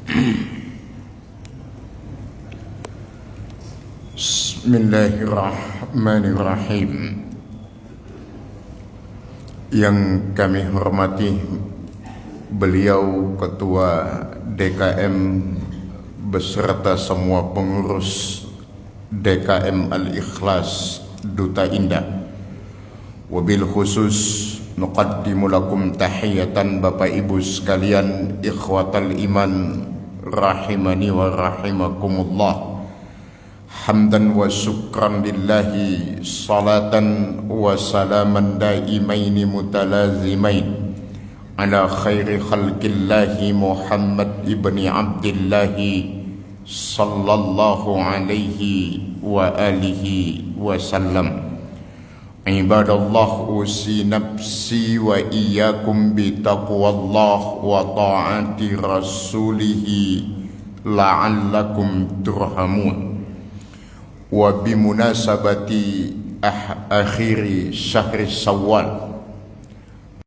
Bismillahirrahmanirrahim. Yang kami hormati beliau Ketua DKM beserta semua pengurus DKM Al-Ikhlas Duta Indah. Wabil khusus nuqaddimu lakum tahiyatan Bapak Ibu sekalian, ikhwatal iman rahimani wa rahimakumullah. Hamdan wa syukran lillahi, salatan wa salaman daimaini mutalazimain ala khairi khalqillahi Muhammad ibni Abdillahi sallallahu alaihi wa alihi wasallam. Ibadallah, usi nafsi wa iyyakum bitaqwallah wa ta'ati rasulihi la'allakum turhamun. Wa bimunasabati akhiri syahri Syawal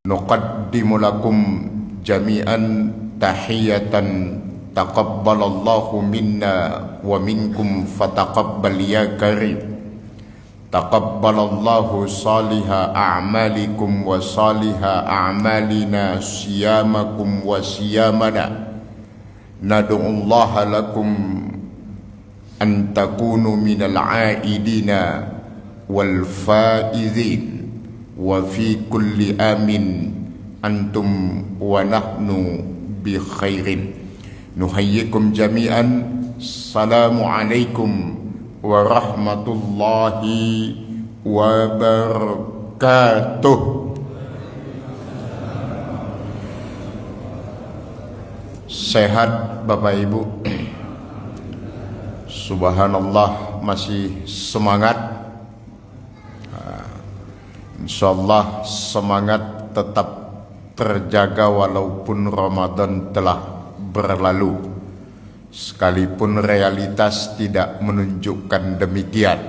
nuqaddimu lakum jami'an tahiyatan taqabbalallahu minna wa minkum fataqabbal ya karim. Taqabbalallahu saliha a'malikum wa saliha a'malina, siyamakum wa siyamana. Nad'ullaha lakum an takunu minal aidina wal faizin wa fi kulli amin antum wa nahnu bi khairin. Nuhayyikum jami'an. Assalamu alaikum warahmatullahi wabarakatuh. Sehat Bapak Ibu? Subhanallah, masih semangat. Insyaallah semangat tetap terjaga walaupun Ramadan telah berlalu, sekalipun realitas tidak menunjukkan demikian.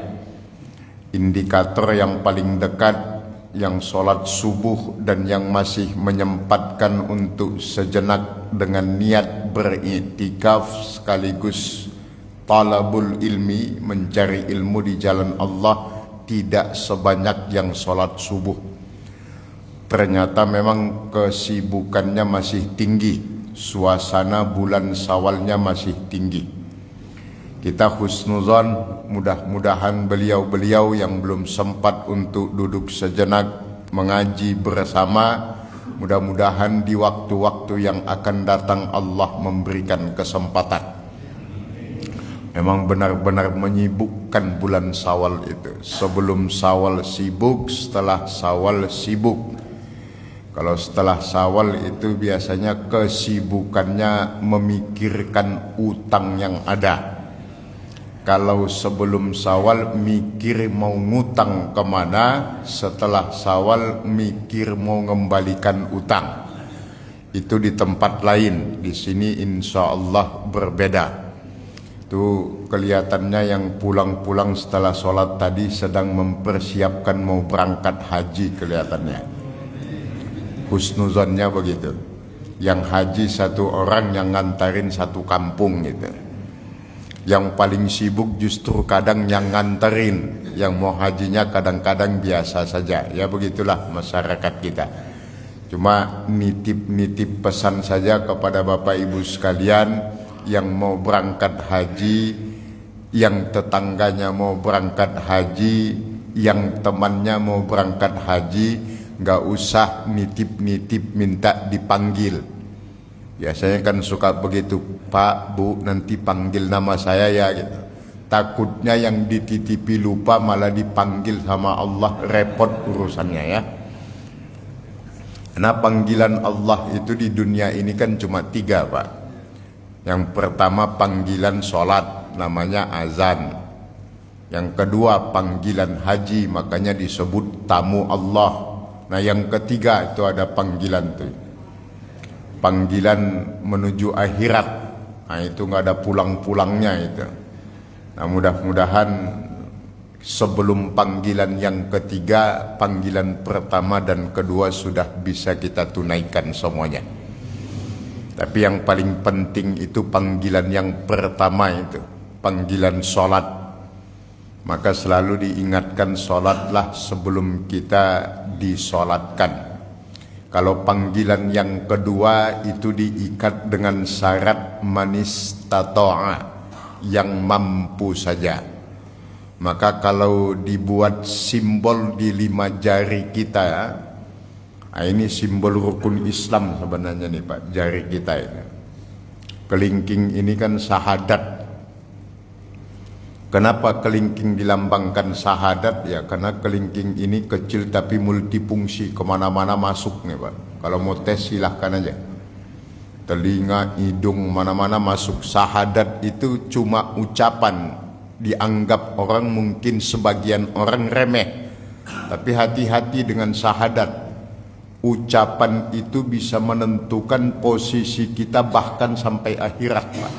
Indikator yang paling dekat, yang sholat subuh dan yang masih menyempatkan untuk sejenak dengan niat beriktikaf sekaligus talabul ilmi, mencari ilmu di jalan Allah, tidak sebanyak yang sholat subuh. Ternyata memang kesibukannya masih tinggi, suasana bulan Syawalnya masih tinggi. Kita husnuzon, mudah-mudahan beliau-beliau yang belum sempat untuk duduk sejenak mengaji bersama, mudah-mudahan di waktu-waktu yang akan datang Allah memberikan kesempatan. Memang benar-benar menyibukkan bulan Syawal itu. Sebelum Syawal sibuk, setelah Syawal sibuk. Kalau setelah Syawal itu biasanya kesibukannya memikirkan utang yang ada. Kalau sebelum Syawal mikir mau ngutang kemana, setelah Syawal mikir mau ngembalikan utang. Itu di tempat lain. Di sini insya Allah berbeda. Itu kelihatannya yang pulang-pulang setelah sholat tadi sedang mempersiapkan mau berangkat haji kelihatannya. Husnuzonnya begitu. Yang haji satu orang, yang ngantarin satu kampung gitu. Yang paling sibuk justru kadang yang nganterin. Yang mau hajinya kadang-kadang biasa saja. Ya begitulah masyarakat kita. Cuma nitip-nitip pesan saja kepada Bapak Ibu sekalian, yang mau berangkat haji, yang tetangganya mau berangkat haji, yang temannya mau berangkat haji, nggak usah nitip-nitip minta dipanggil. Biasanya kan suka begitu, Pak, Bu, nanti panggil nama saya ya gitu. Takutnya yang dititipi lupa malah dipanggil sama Allah, repot urusannya ya. Karena panggilan Allah itu di dunia ini kan cuma 3, Pak. Yang pertama panggilan sholat, namanya azan. Yang kedua panggilan haji, makanya disebut tamu Allah. Nah yang ketiga itu ada panggilan tuh, panggilan menuju akhirat. Nah itu nggak ada pulang-pulangnya itu. Nah mudah-mudahan sebelum panggilan yang ketiga, panggilan pertama dan kedua sudah bisa kita tunaikan semuanya. Tapi yang paling penting itu panggilan yang pertama itu, panggilan sholat. Maka selalu diingatkan sholatlah sebelum kita disolatkan. Kalau panggilan yang kedua itu diikat dengan syarat manis tato'a, yang mampu saja. Maka kalau dibuat simbol di 5 jari kita, ini simbol rukun Islam sebenarnya nih Pak, jari kita ini. Kelingking ini kan syahadat. Kenapa kelingking dilambangkan syahadat? Ya karena kelingking ini kecil tapi multifungsi, kemana-mana masuk nih Pak. Kalau mau tes silahkan aja. Telinga, hidung, mana-mana masuk. Syahadat itu cuma ucapan, dianggap orang, mungkin sebagian orang remeh. Tapi hati-hati dengan syahadat. Ucapan itu bisa menentukan posisi kita bahkan sampai akhirat Pak.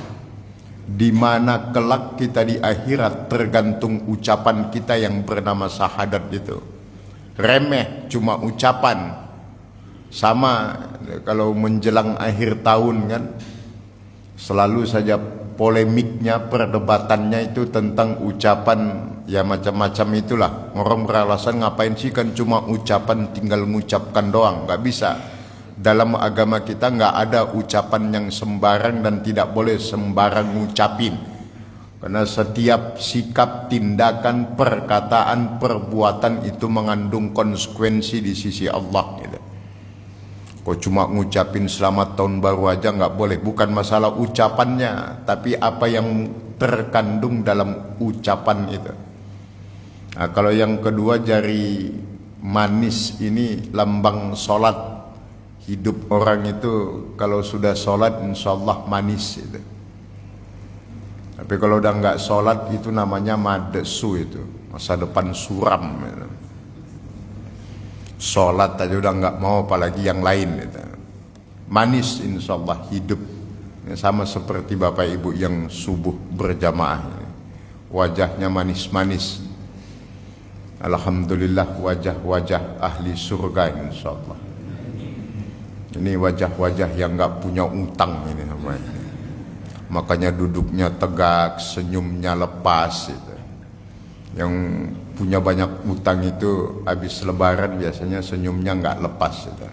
Di mana kelak kita di akhirat tergantung ucapan kita yang bernama syahadat itu. Remeh cuma ucapan. Sama kalau menjelang akhir tahun kan, selalu saja polemiknya, perdebatannya itu tentang ucapan, ya macam-macam itulah. Orang beralasan ngapain sih, kan cuma ucapan, tinggal mengucapkan doang. Gak bisa. Dalam agama kita gak ada ucapan yang sembarang dan tidak boleh sembarang ngucapin. Karena setiap sikap, tindakan, perkataan, perbuatan itu mengandung konsekuensi di sisi Allah gitu. Kok cuma ngucapin selamat tahun baru aja nggak boleh. Bukan masalah ucapannya, tapi apa yang terkandung dalam ucapan itu. Nah, kalau yang kedua, jari manis ini lambang sholat. Hidup orang itu kalau sudah sholat insya Allah manis itu. Tapi kalau udah nggak sholat itu namanya madesu, itu masa depan suram gitu. Sholat aja udah nggak mau, apalagi yang lain gitu. Manis insya Allah hidup. Sama seperti bapak ibu yang subuh berjamaah, wajahnya manis-manis. Alhamdulillah, wajah-wajah ahli surga insya Allah. Ini wajah-wajah yang nggak punya utang ini namanya. Makanya duduknya tegak, senyumnya lepas gitu. Yang punya banyak utang itu habis lebaran biasanya senyumnya nggak lepas gitu.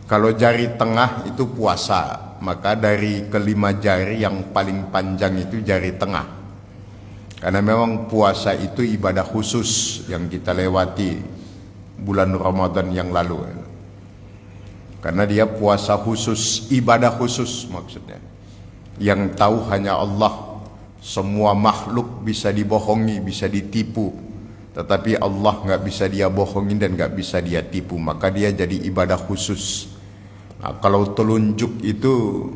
Kalau jari tengah itu puasa, maka dari kelima jari yang paling panjang itu jari tengah. Karena memang puasa itu ibadah khusus yang kita lewati bulan Ramadan yang lalu. Karena dia puasa khusus, ibadah khusus maksudnya. Yang tahu hanya Allah. Semua makhluk bisa dibohongi, bisa ditipu, tetapi Allah nggak bisa dia bohongin dan nggak bisa dia tipu. Maka dia jadi ibadah khusus. Nah, kalau telunjuk itu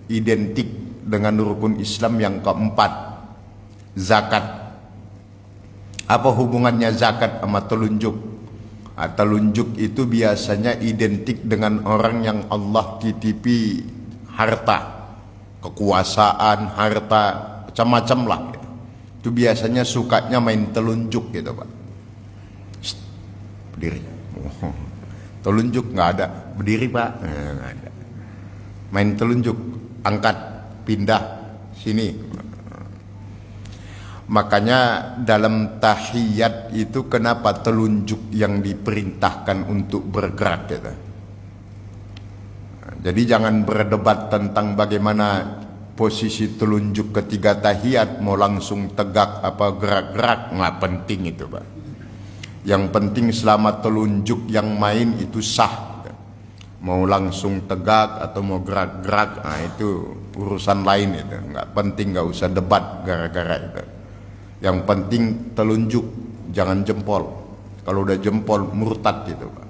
identik dengan rukun Islam yang keempat, zakat. Apa hubungannya zakat sama telunjuk? Nah, telunjuk itu biasanya identik dengan orang yang Allah titipi harta, kekuasaan, harta, macam-macam lah gitu. Itu biasanya sukanya main telunjuk gitu Pak. Berdiri. Telunjuk nggak ada. Berdiri Pak. Nggak ada. Main telunjuk, angkat, pindah, sini. Makanya dalam tahiyat itu kenapa telunjuk yang diperintahkan untuk bergerak gitu. Jadi jangan berdebat tentang bagaimana posisi telunjuk ketiga tahiyat, mau langsung tegak apa gerak-gerak, nggak penting itu Pak. Yang penting selama telunjuk yang main itu sah. Mau langsung tegak atau mau gerak-gerak, nah itu urusan lain itu. Nggak penting, nggak usah debat gara-gara itu. Yang penting telunjuk, jangan jempol. Kalau udah jempol murtad gitu Pak.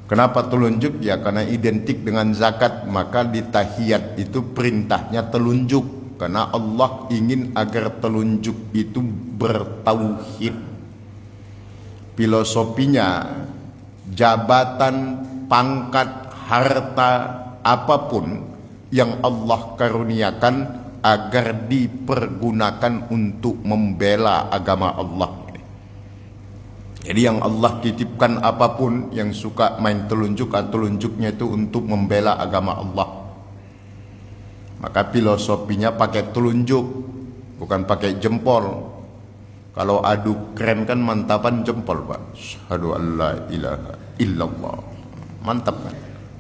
Kenapa telunjuk? Ya karena identik dengan zakat. Maka di tahiyat itu perintahnya telunjuk. Karena Allah ingin agar telunjuk itu bertauhid. Filosofinya, jabatan, pangkat, harta, apapun yang Allah karuniakan agar dipergunakan untuk membela agama Allah. Jadi yang Allah titipkan apapun, yang suka main telunjuk, telunjuknya itu untuk membela agama Allah. Maka filosofinya pakai telunjuk, bukan pakai jempol. Kalau adu keren kan mantapan jempol, Pak. Asyhadu an la ilaha illallah. Mantap kan?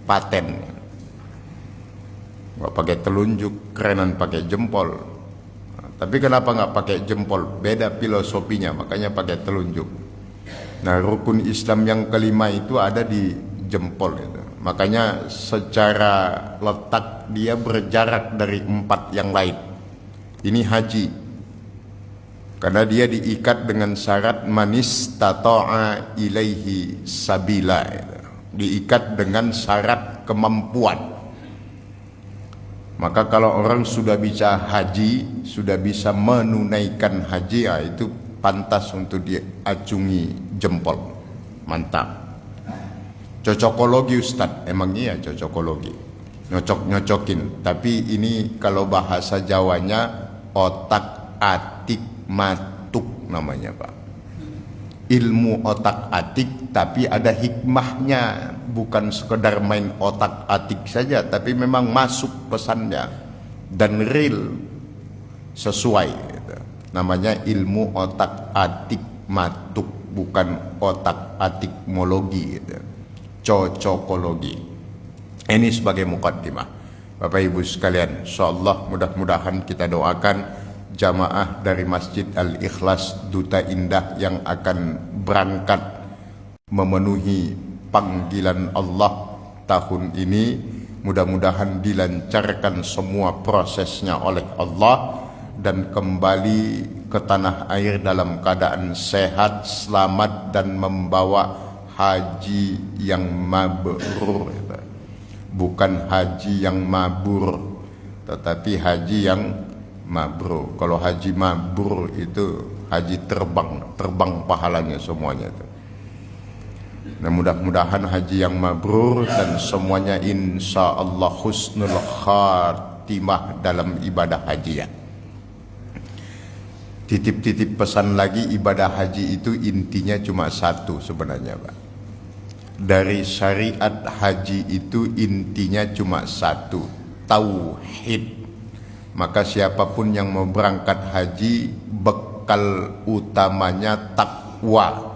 Paten. Nggak pakai telunjuk, kerenan pakai jempol. Nah, tapi kenapa nggak pakai jempol? Beda filosofinya, makanya pakai telunjuk. Nah, rukun Islam yang kelima itu ada di jempol itu. Makanya secara letak dia berjarak dari 4 yang lain. Ini haji. Karena dia diikat dengan syarat manis tata'a ilaihi sabila. Diikat dengan syarat kemampuan. Maka kalau orang sudah bisa haji, sudah bisa menunaikan haji, ya itu pantas untuk diacungi jempol. Mantap. Cocokologi Ustadz, emang iya cocokologi. Nyocok-nyocokin. Tapi ini kalau bahasa Jawanya otak atik matuk namanya, Pak. Ilmu otak atik tapi ada hikmahnya, bukan sekedar main otak atik saja, tapi memang masuk pesannya dan real sesuai gitu. Namanya ilmu otak atik matuk, bukan otak atikmologi gitu. Cocokologi. Ini sebagai mukaddimah. Bapak Ibu sekalian, insyaallah mudah-mudahan kita doakan jamaah dari Masjid Al-Ikhlas Duta Indah yang akan berangkat memenuhi panggilan Allah tahun ini, mudah-mudahan dilancarkan semua prosesnya oleh Allah dan kembali ke tanah air dalam keadaan sehat, selamat dan membawa haji yang mabrur. Bukan haji yang mabur, tetapi haji yang mabrur. Kalau haji mabrur itu haji terbang pahalanya semuanya itu. Nah, mudah-mudahan haji yang mabrur dan semuanya insya Allah husnul khatimah dalam ibadah haji ya. Titip-titip pesan lagi, ibadah haji itu intinya cuma satu sebenarnya, Pak. Dari syariat haji itu intinya cuma satu, tauhid. Maka siapapun yang mau berangkat haji, bekal utamanya takwa.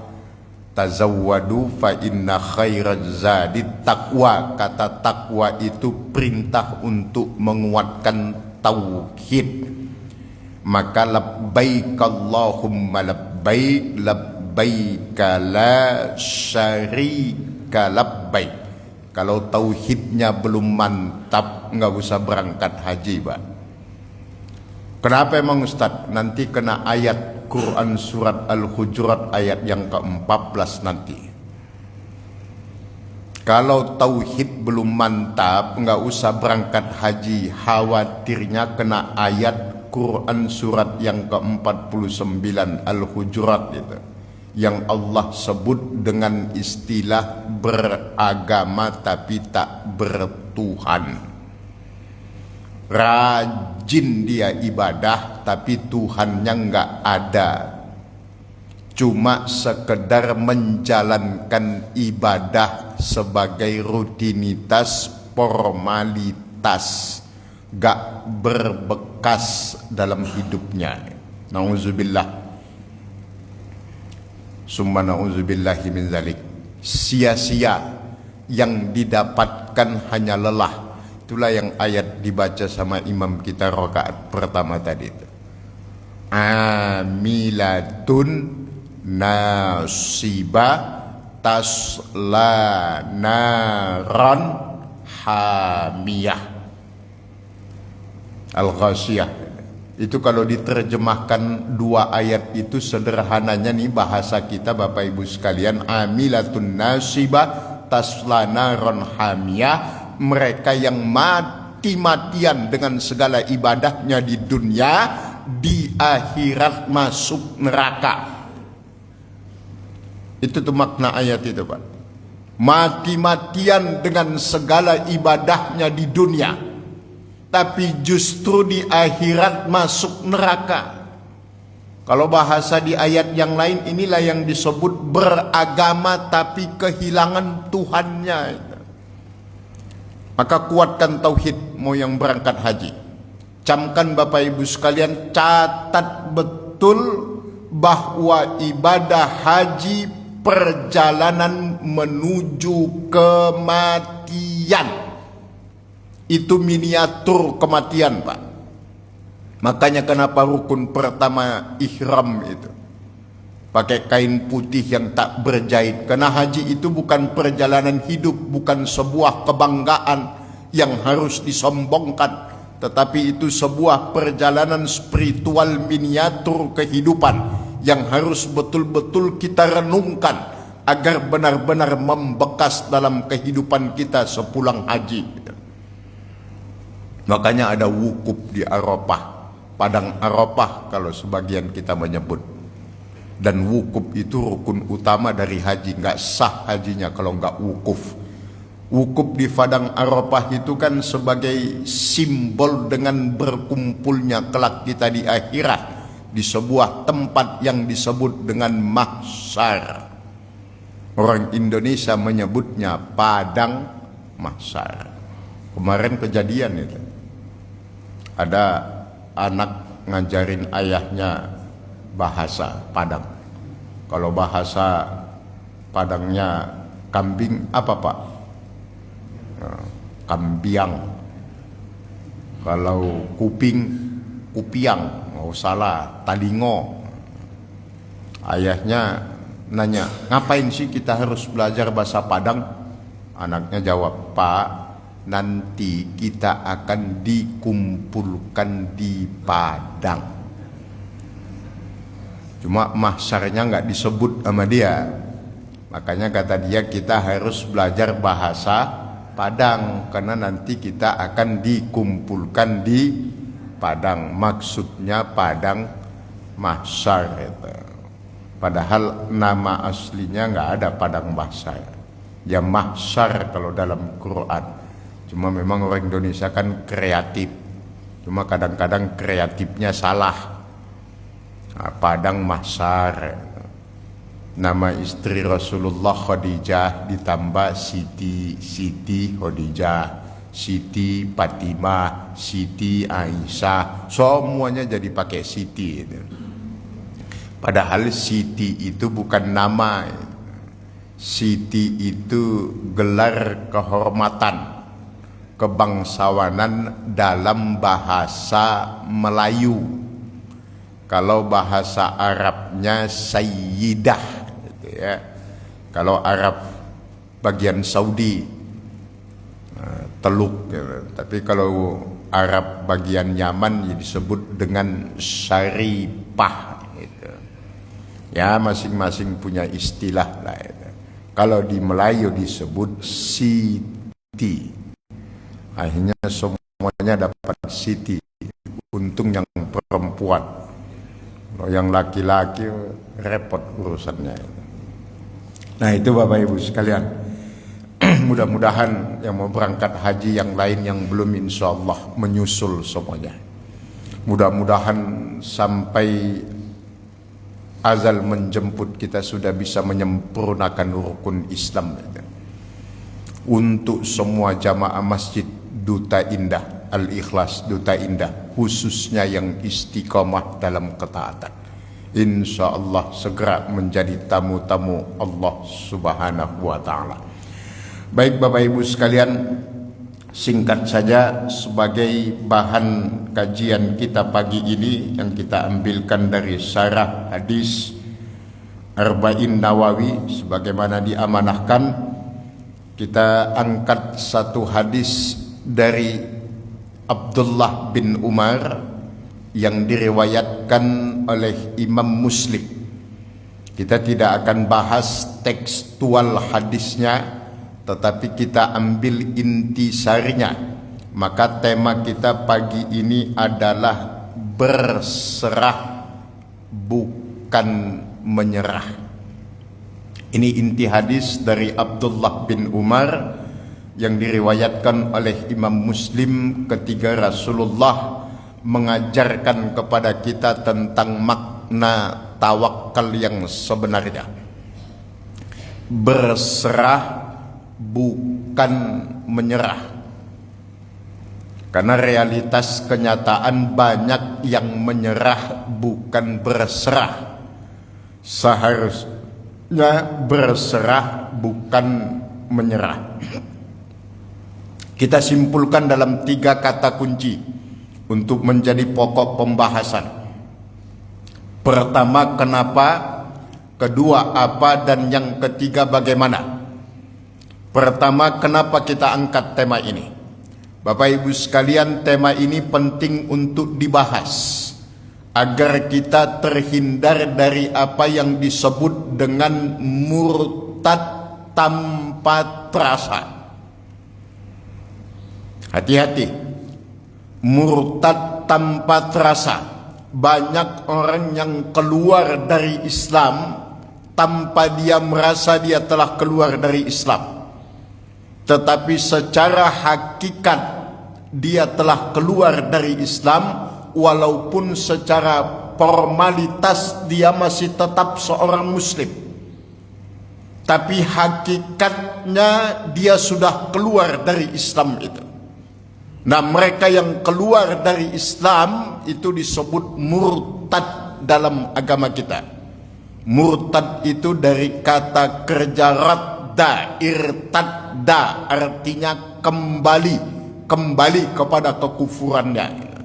Tazawwadu fa inna khairaz zadi taqwa. Kata takwa itu perintah untuk menguatkan tauhid. Maka labbaik Allahumma labbaik, labbaik la syarika labbaik. Kalau tauhidnya belum mantap, nggak usah berangkat haji, Pak. Kenapa emang Ustadz? Nanti kena ayat Quran surat Al-Hujurat ayat yang ke-14 nanti. Kalau tauhid belum mantap, nggak usah berangkat haji. Khawatirnya kena ayat Quran surat yang ke-49 Al-Hujurat itu, yang Allah sebut dengan istilah beragama tapi tak bertuhan. Rajin dia ibadah tapi Tuhannya nggak ada, cuma sekedar menjalankan ibadah sebagai rutinitas, formalitas, gak berbekas dalam hidupnya. Nauzubillah, summa nauzubillahi min zalik. Sia-sia, yang didapatkan hanya lelah. Itulah yang ayat dibaca sama imam kita rakaat pertama tadi itu. Amilatun nasiba tasla naran hamiyah. Al-Ghasyiyah. Itu kalau diterjemahkan dua ayat itu sederhananya nih bahasa kita Bapak Ibu sekalian, amilatun nasiba tasla naran hamiyah. Mereka yang mati-matian dengan segala ibadahnya di dunia, di akhirat masuk neraka. Itu tuh makna ayat itu, Pak. Mati-matian dengan segala ibadahnya di dunia, tapi justru di akhirat masuk neraka. Kalau bahasa di ayat yang lain, inilah yang disebut beragama tapi kehilangan Tuhannya. Maka kuatkan tauhid mau yang berangkat haji. Camkan Bapak Ibu sekalian, catat betul bahwa ibadah haji perjalanan menuju kematian. Itu miniatur kematian, Pak. Makanya kenapa rukun pertama ihram itu pakai kain putih yang tak berjahit. Karena haji itu bukan perjalanan hidup, bukan sebuah kebanggaan yang harus disombongkan, tetapi itu sebuah perjalanan spiritual miniatur kehidupan yang harus betul-betul kita renungkan agar benar-benar membekas dalam kehidupan kita sepulang haji. Makanya ada wukuf di Arafah, padang Arafah kalau sebagian kita menyebut. Dan wukuf itu rukun utama dari haji. Nggak sah hajinya kalau nggak wukuf. Wukuf di padang Arafah itu kan sebagai simbol dengan berkumpulnya kelak kita di akhirat, di sebuah tempat yang disebut dengan mahsyar. Orang Indonesia menyebutnya padang mahsyar. Kemarin kejadian itu, ada anak ngajarin ayahnya bahasa Padang. Kalau bahasa Padangnya kambing apa, Pak? Kambiang. Kalau kuping, kupiang. Oh salah, talingo. Ayahnya nanya, ngapain sih kita harus belajar bahasa Padang? Anaknya jawab, Pak, nanti kita akan dikumpulkan di Padang. Cuma mahsyarnya nggak disebut sama dia. Makanya kata dia kita harus belajar bahasa Padang karena nanti kita akan dikumpulkan di Padang. Maksudnya Padang mahsyar itu. Padahal nama aslinya nggak ada Padang mahsyar. Ya mahsyar kalau dalam Quran. Cuma memang orang Indonesia kan kreatif. Cuma kadang-kadang kreatifnya salah. Nah, Padang mahsyar. Nama istri Rasulullah Khadijah ditambah Siti Khadijah, Siti Fatimah, Siti Aisyah, semuanya jadi pakai Siti. Padahal Siti itu bukan nama. Siti itu gelar kehormatan, kebangsawanan dalam bahasa Melayu. Kalau bahasa Arabnya Sayyidah. Ya. Kalau Arab bagian Saudi Teluk ya. Tapi kalau Arab bagian Yaman ya disebut dengan Syarifah gitu. Ya masing-masing punya istilah lah itu. Kalau di Melayu disebut Siti. Akhirnya semuanya dapat Siti. Untung yang perempuan. Kalau yang laki-laki repot urusannya. Nah itu Bapak Ibu sekalian, mudah-mudahan yang mau berangkat haji yang lain yang belum insya Allah menyusul semuanya. Mudah-mudahan sampai azal menjemput kita sudah bisa menyempurnakan rukun Islam. Untuk semua jamaah masjid Duta Indah, Al-Ikhlas Duta Indah, khususnya yang istiqomah dalam ketaatan, insya Allah segera menjadi tamu-tamu Allah Subhanahu wa ta'ala. Baik Bapak Ibu sekalian, singkat saja sebagai bahan kajian kita pagi ini yang kita ambilkan dari syarah hadis Arba'in Nawawi sebagaimana diamanahkan, kita angkat satu hadis dari Abdullah bin Umar yang diriwayatkan oleh Imam Muslim. Kita tidak akan bahas tekstual hadisnya, tetapi kita ambil intisarinya. Maka tema kita pagi ini adalah berserah bukan menyerah. Ini inti hadis dari Abdullah bin Umar yang diriwayatkan oleh Imam Muslim ketika Rasulullah mengajarkan kepada kita tentang makna tawakal yang sebenarnya. Berserah bukan menyerah. Karena realitas kenyataan banyak yang menyerah bukan berserah. Seharusnya berserah bukan menyerah. Kita simpulkan dalam 3 kata kunci untuk menjadi pokok pembahasan. Pertama, kenapa? Kedua, apa? Dan yang ketiga, bagaimana? Pertama, kenapa kita angkat tema ini? Bapak Ibu sekalian, tema ini penting untuk dibahas agar kita terhindar dari apa yang disebut dengan murtad tanpa terasa. Hati-hati, murtad tanpa terasa. Banyak orang yang keluar dari Islam tanpa dia merasa dia telah keluar dari Islam. Tetapi secara hakikat dia telah keluar dari Islam, walaupun secara formalitas dia masih tetap seorang muslim. Tapi hakikatnya dia sudah keluar dari Islam itu. Nah, mereka yang keluar dari Islam itu disebut murtad dalam agama kita. Murtad itu dari kata kerja radda, irtadda, artinya kembali kepada kekufurannya.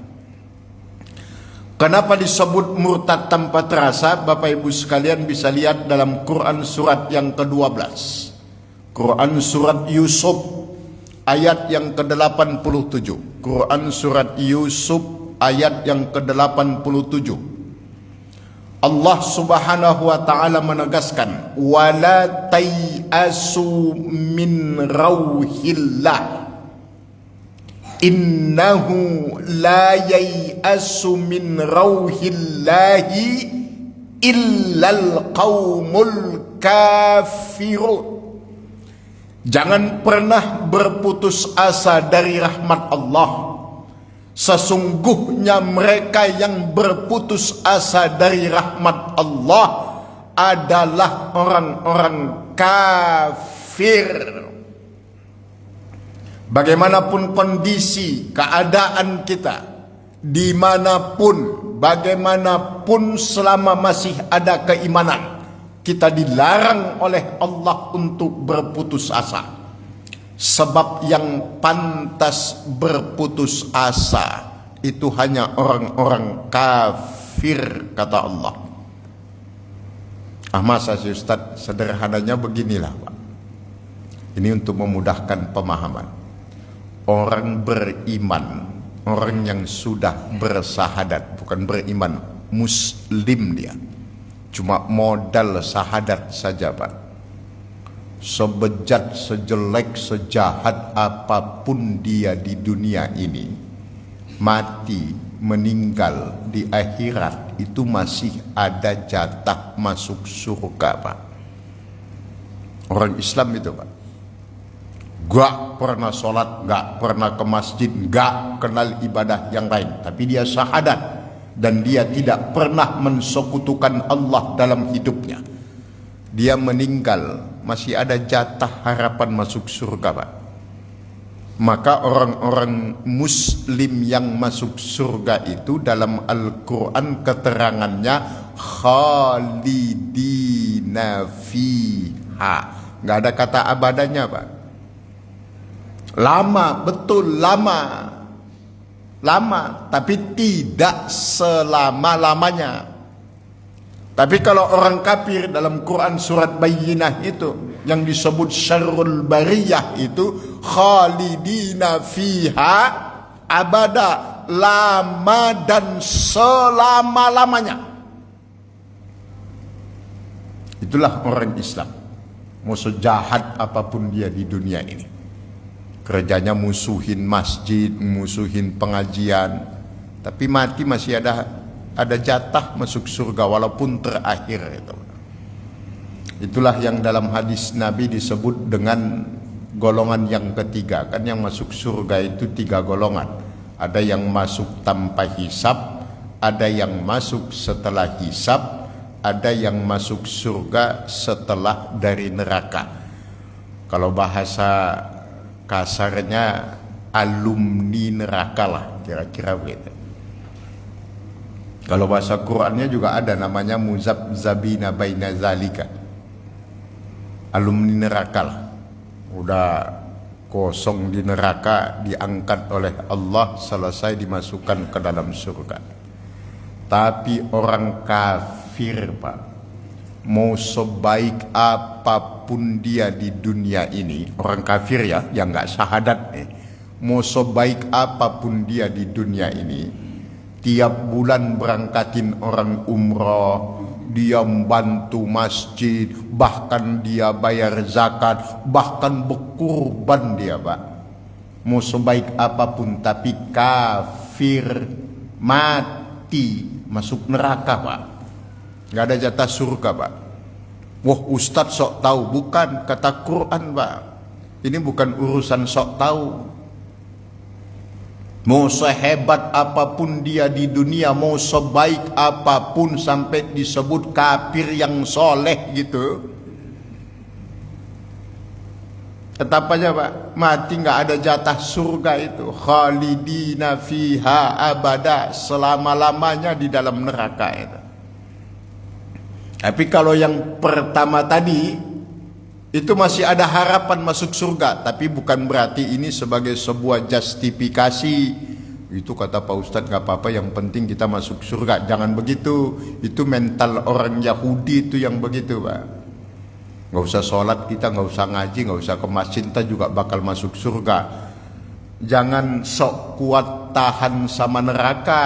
Kenapa disebut murtad tanpa terasa? Bapak Ibu sekalian bisa lihat dalam Quran surat yang ke-12. Quran surat Yusuf ayat yang ke-87. Quran surat Yusuf ayat yang ke-87. Allah Subhanahu wa taala menegaskan, wala tayasu min rauhillah innahu la yayasu min rauhillahi illal qaumul kafirun. Jangan pernah berputus asa dari rahmat Allah. Sesungguhnya mereka yang berputus asa dari rahmat Allah adalah orang-orang kafir. Bagaimanapun kondisi, keadaan kita, dimanapun, bagaimanapun selama masih ada keimanan, kita dilarang oleh Allah untuk berputus asa. Sebab yang pantas berputus asa itu hanya orang-orang kafir, kata Allah. Masa sih Ustaz, sederhananya beginilah Pak. Ini untuk memudahkan pemahaman. Orang beriman, orang yang sudah bersahadat, bukan beriman, muslim dia. Cuma modal sahadat saja Pak. Sebejat, sejelek, sejahat apapun dia di dunia ini, mati, meninggal di akhirat itu masih ada jatah masuk surga Pak. Orang Islam itu Pak, gak pernah sholat, gak pernah ke masjid, gak kenal ibadah yang lain, tapi dia syahadat dan dia tidak pernah mensekutukan Allah dalam hidupnya. Dia meninggal masih ada jatah harapan masuk surga Pak. Maka orang-orang muslim yang masuk surga itu dalam Al-Quran keterangannya khalidina fiha. Gak ada kata abadanya Pak. Lama, betul lama. Lama, tapi tidak selama-lamanya. Tapi kalau orang kafir dalam Quran surat Bayyinah itu yang disebut syarrul bariyah itu khalidina fiha abada, lama dan selama-lamanya. Itulah orang Islam. Mau sejahat apapun dia di dunia ini, kerjanya musuhin masjid, musuhin pengajian, tapi mati masih ada jatah masuk surga walaupun terakhir itu. Itulah yang dalam hadis Nabi disebut dengan golongan yang ketiga. Kan yang masuk surga itu 3 golongan. Ada yang masuk tanpa hisab, ada yang masuk setelah hisab, ada yang masuk surga setelah dari neraka. Kalau bahasa kasarnya alumni neraka lah, kira-kira begitu. Kalau bahasa Qur'annya juga ada namanya muzabzabina baina zalika, alumni neraka lah. Udah kosong di neraka, diangkat oleh Allah, selesai dimasukkan ke dalam surga. Tapi orang kafir, Pak, mau sebaik apapun dia di dunia ini, orang kafir ya, yang nggak syahadat nih, mau sebaik apapun dia di dunia ini, tiap bulan berangkatin orang umroh, dia membantu masjid, bahkan dia bayar zakat, bahkan berkurban dia, Pak. Mau sebaik apapun tapi kafir, mati, masuk neraka, Pak. Gak ada jatah surga, Pak. Wah, Ustadz sok tahu. Bukan, kata Quran, Pak. Ini bukan urusan sok tahu. Mau sehebat apapun dia di dunia, mau sebaik apapun sampai disebut kafir yang soleh gitu, tetap aja, Pak, mati nggak ada jatah surga itu. Khalidina fiha abada, selama-lamanya di dalam neraka itu. Tapi kalau yang pertama tadi itu masih ada harapan masuk surga, tapi bukan berarti ini sebagai sebuah justifikasi. Itu kata Pak Ustadz gak apa-apa, yang penting kita masuk surga. Jangan begitu, itu mental orang Yahudi itu yang begitu, Pak. Gak usah sholat kita, gak usah ngaji, gak usah ke masjid, kita juga bakal masuk surga. Jangan sok kuat tahan sama neraka.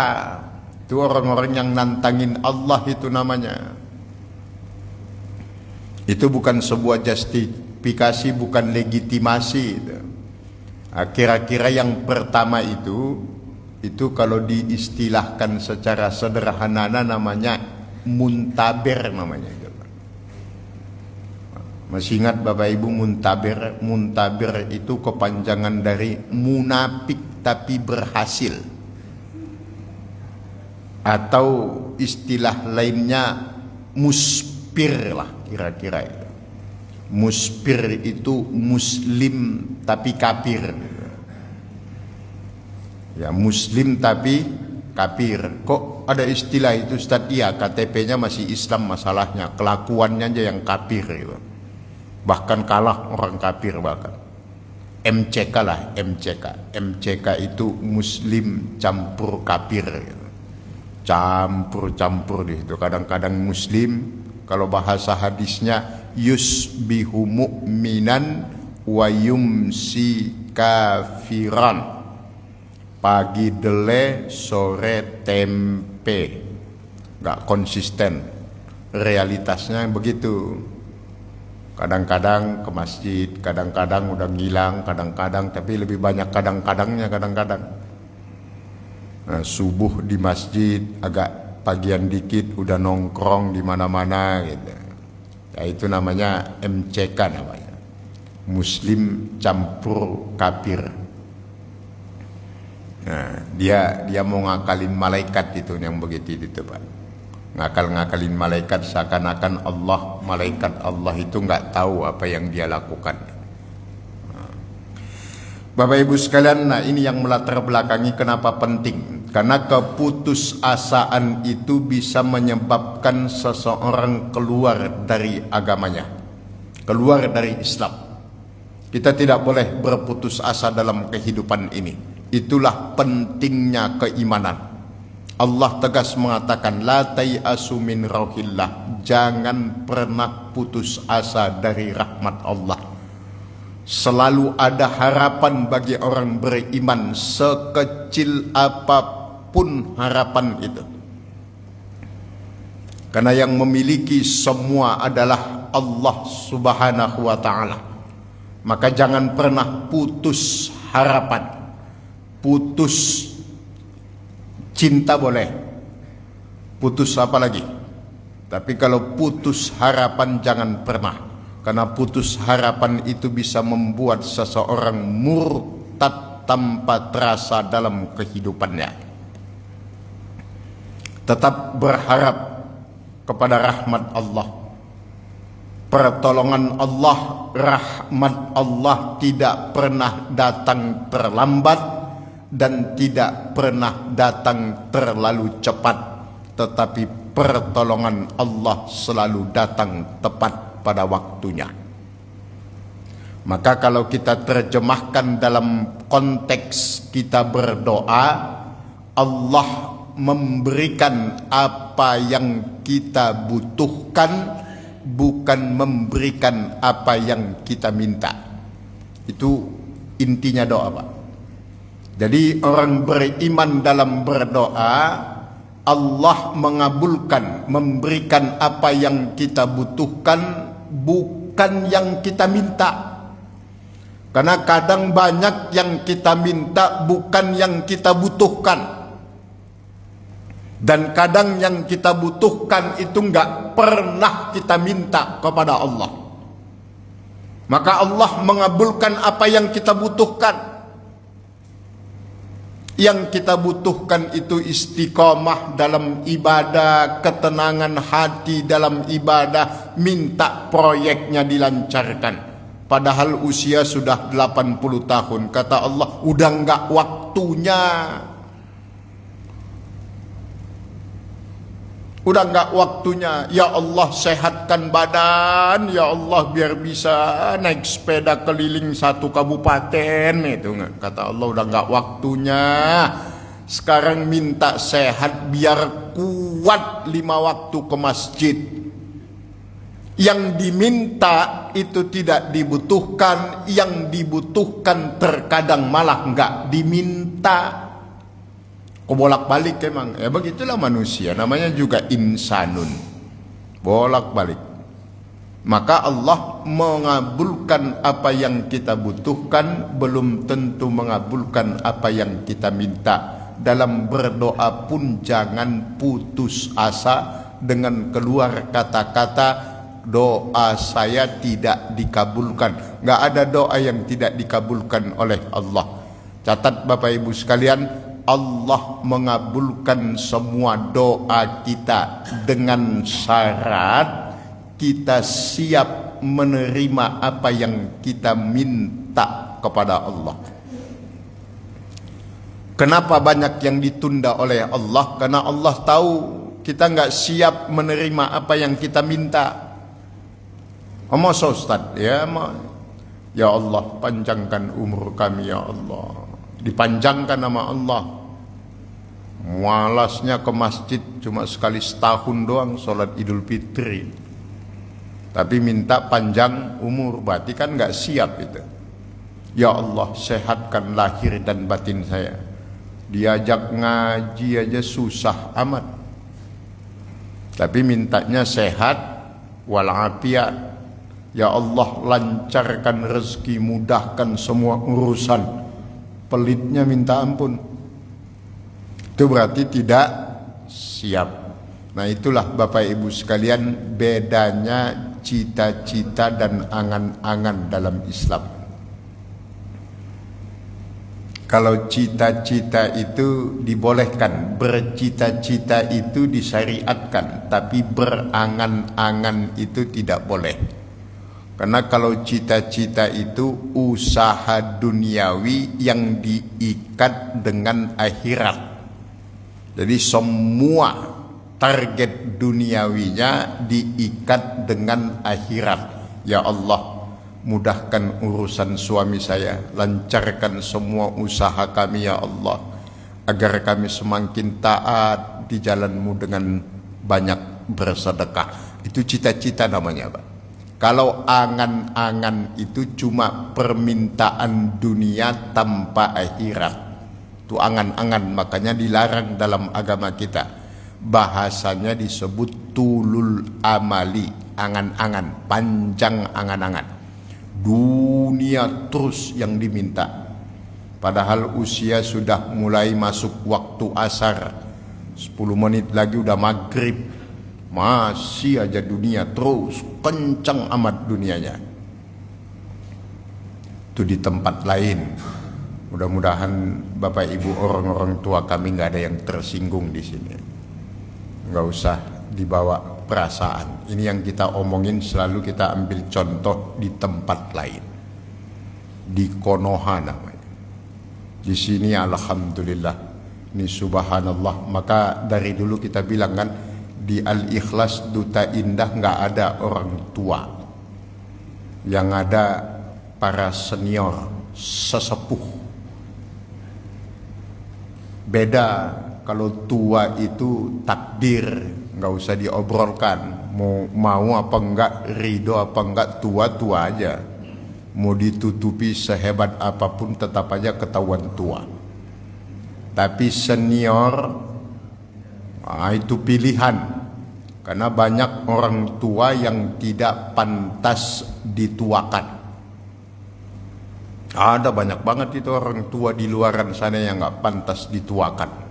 Itu orang-orang yang nantangin Allah itu namanya. Itu bukan sebuah justifikasi, bukan legitimasi. Kira-kira yang pertama itu kalau diistilahkan secara sederhana namanya muntaber namanya. Masih ingat Bapak Ibu muntaber? Muntaber itu kepanjangan dari munafik tapi berhasil. Atau istilah lainnya muspir lah, kira-kira itu. Muspir itu muslim tapi kafir. Ya, muslim tapi kafir. Kok ada istilah itu, Ustaz? Iya, KTP-nya masih Islam, masalahnya kelakuannya aja yang kafir gitu. Bahkan kalah orang kafir bahkan. MCK lah, MCK. MCK itu muslim campur kafir gitu. Campur-campur di situ. Kadang-kadang muslim, kalau bahasa hadisnya yusbihu mu'minan wa yumsi kafiran. Pagi dele, sore tempe. Gak konsisten. Realitasnya begitu. Kadang-kadang ke masjid, kadang-kadang udah ngilang, kadang-kadang, tapi lebih banyak kadang-kadangnya kadang-kadang. Nah, subuh di masjid, agak pagian dikit udah nongkrong di mana-mana gitu. Ya, itu namanya MCK namanya. Muslim campur kafir. Nah, dia mau ngakalin malaikat itu yang begitu itu, Pak. Ngakal-ngakalin malaikat seakan-akan malaikat Allah itu nggak tahu apa yang dia lakukan. Bapak Ibu sekalian, nah ini yang melatar belakangi kenapa penting. Karena keputusasaan itu bisa menyebabkan seseorang keluar dari agamanya, keluar dari Islam. Kita tidak boleh berputus asa dalam kehidupan ini. Itulah pentingnya keimanan. Allah tegas mengatakan, la tai'asu min rauhillah, jangan pernah putus asa dari rahmat Allah. Selalu ada harapan bagi orang beriman, sekecil apapun harapan itu. Karena yang memiliki semua adalah Allah Subhanahu wa ta'ala. Maka jangan pernah putus harapan. Putus cinta boleh, putus apa lagi? Tapi kalau putus harapan jangan pernah. Karena putus harapan itu bisa membuat seseorang murtad tanpa terasa dalam kehidupannya. Tetap berharap kepada rahmat Allah. Pertolongan Allah, rahmat Allah tidak pernah datang terlambat dan tidak pernah datang terlalu cepat, tetapi pertolongan Allah selalu datang tepat pada waktunya. Maka kalau kita terjemahkan dalam konteks kita berdoa, Allah memberikan apa yang kita butuhkan, bukan memberikan apa yang kita minta. Itu intinya doa, Pak. Jadi orang beriman dalam berdoa, Allah mengabulkan, memberikan apa yang kita butuhkan, bukan yang kita minta. Karena kadang banyak yang kita minta bukan yang kita butuhkan. Dan kadang yang kita butuhkan itu enggak pernah kita minta kepada Allah. Maka Allah mengabulkan apa yang kita butuhkan. Yang kita butuhkan itu istiqamah dalam ibadah, ketenangan hati dalam ibadah, minta proyeknya dilancarkan. Padahal usia sudah 80 tahun. Kata Allah, udah enggak waktunya. Udah enggak waktunya. Ya Allah, sehatkan badan. Ya Allah, biar bisa naik sepeda keliling 1 kabupaten. Itu kata Allah, udah enggak waktunya. Sekarang minta sehat biar kuat 5 waktu ke masjid. Yang diminta itu tidak dibutuhkan, yang dibutuhkan terkadang malah enggak diminta. Kok bolak-balik emang? Ya begitulah manusia, namanya juga insanun. Bolak-balik. Maka Allah mengabulkan apa yang kita butuhkan, belum tentu mengabulkan apa yang kita minta. Dalam berdoa pun jangan putus asa dengan keluar kata-kata doa saya tidak dikabulkan. Nggak ada doa yang tidak dikabulkan oleh Allah. Catat Bapak Ibu sekalian, Allah mengabulkan semua doa kita dengan syarat kita siap menerima apa yang kita minta kepada Allah. Kenapa banyak yang ditunda oleh Allah? Karena Allah tahu kita nggak siap menerima apa yang kita minta. Masa Ustaz, ya Allah panjangkan umur kami ya Allah. Dipanjangkan nama Allah. Malasnya ke masjid cuma sekali setahun doang sholat Idul Fitri. Tapi minta panjang umur, berarti kan nggak siap itu. Ya Allah, sehatkan lahir dan batin saya. Diajak ngaji aja susah amat. Tapi mintanya sehat walafiat. Ya Allah, lancarkan rezeki, mudahkan semua urusan. Pelitnya minta ampun, itu berarti tidak siap. Nah itulah Bapak Ibu sekalian bedanya cita-cita dan angan-angan dalam Islam. Kalau cita-cita itu dibolehkan, bercita-cita itu disyariatkan, tapi berangan-angan itu tidak boleh. Karena kalau cita-cita itu usaha duniawi yang diikat dengan akhirat. Jadi semua target duniawinya diikat dengan akhirat. Ya Allah, mudahkan urusan suami saya, lancarkan semua usaha kami ya Allah, agar kami semakin taat di jalan-Mu dengan banyak bersedekah. Itu cita-cita namanya, Pak. Kalau angan-angan itu cuma permintaan dunia tanpa akhirat. Itu angan-angan, makanya dilarang dalam agama kita. Bahasanya disebut tulul amali, angan-angan, panjang angan-angan. Dunia terus yang diminta. Padahal usia sudah mulai masuk waktu asar. 10 menit lagi udah maghrib. Masih aja dunia terus, kencang amat dunianya. Itu di tempat lain. Mudah-mudahan Bapak Ibu orang-orang tua kami nggak ada yang tersinggung di sini. nggak usah dibawa perasaan. Ini yang kita omongin selalu kita ambil contoh di tempat lain. Di Konoha namanya. Di sini alhamdulillah, ini subhanallah. Maka dari dulu kita bilang kan, di Al-Ikhlas Duta Indah nggak ada orang tua, yang ada para senior, sesepuh. Beda kalau tua itu takdir, nggak usah diobrolkan. Mau apa enggak, ridho apa enggak, tua aja. Mau ditutupi sehebat apapun tetap aja ketahuan tua. Tapi senior, itu pilihan. Karena banyak orang tua yang tidak pantas dituakan. Ada banyak banget itu orang tua di luaran sana yang nggak pantas dituakan.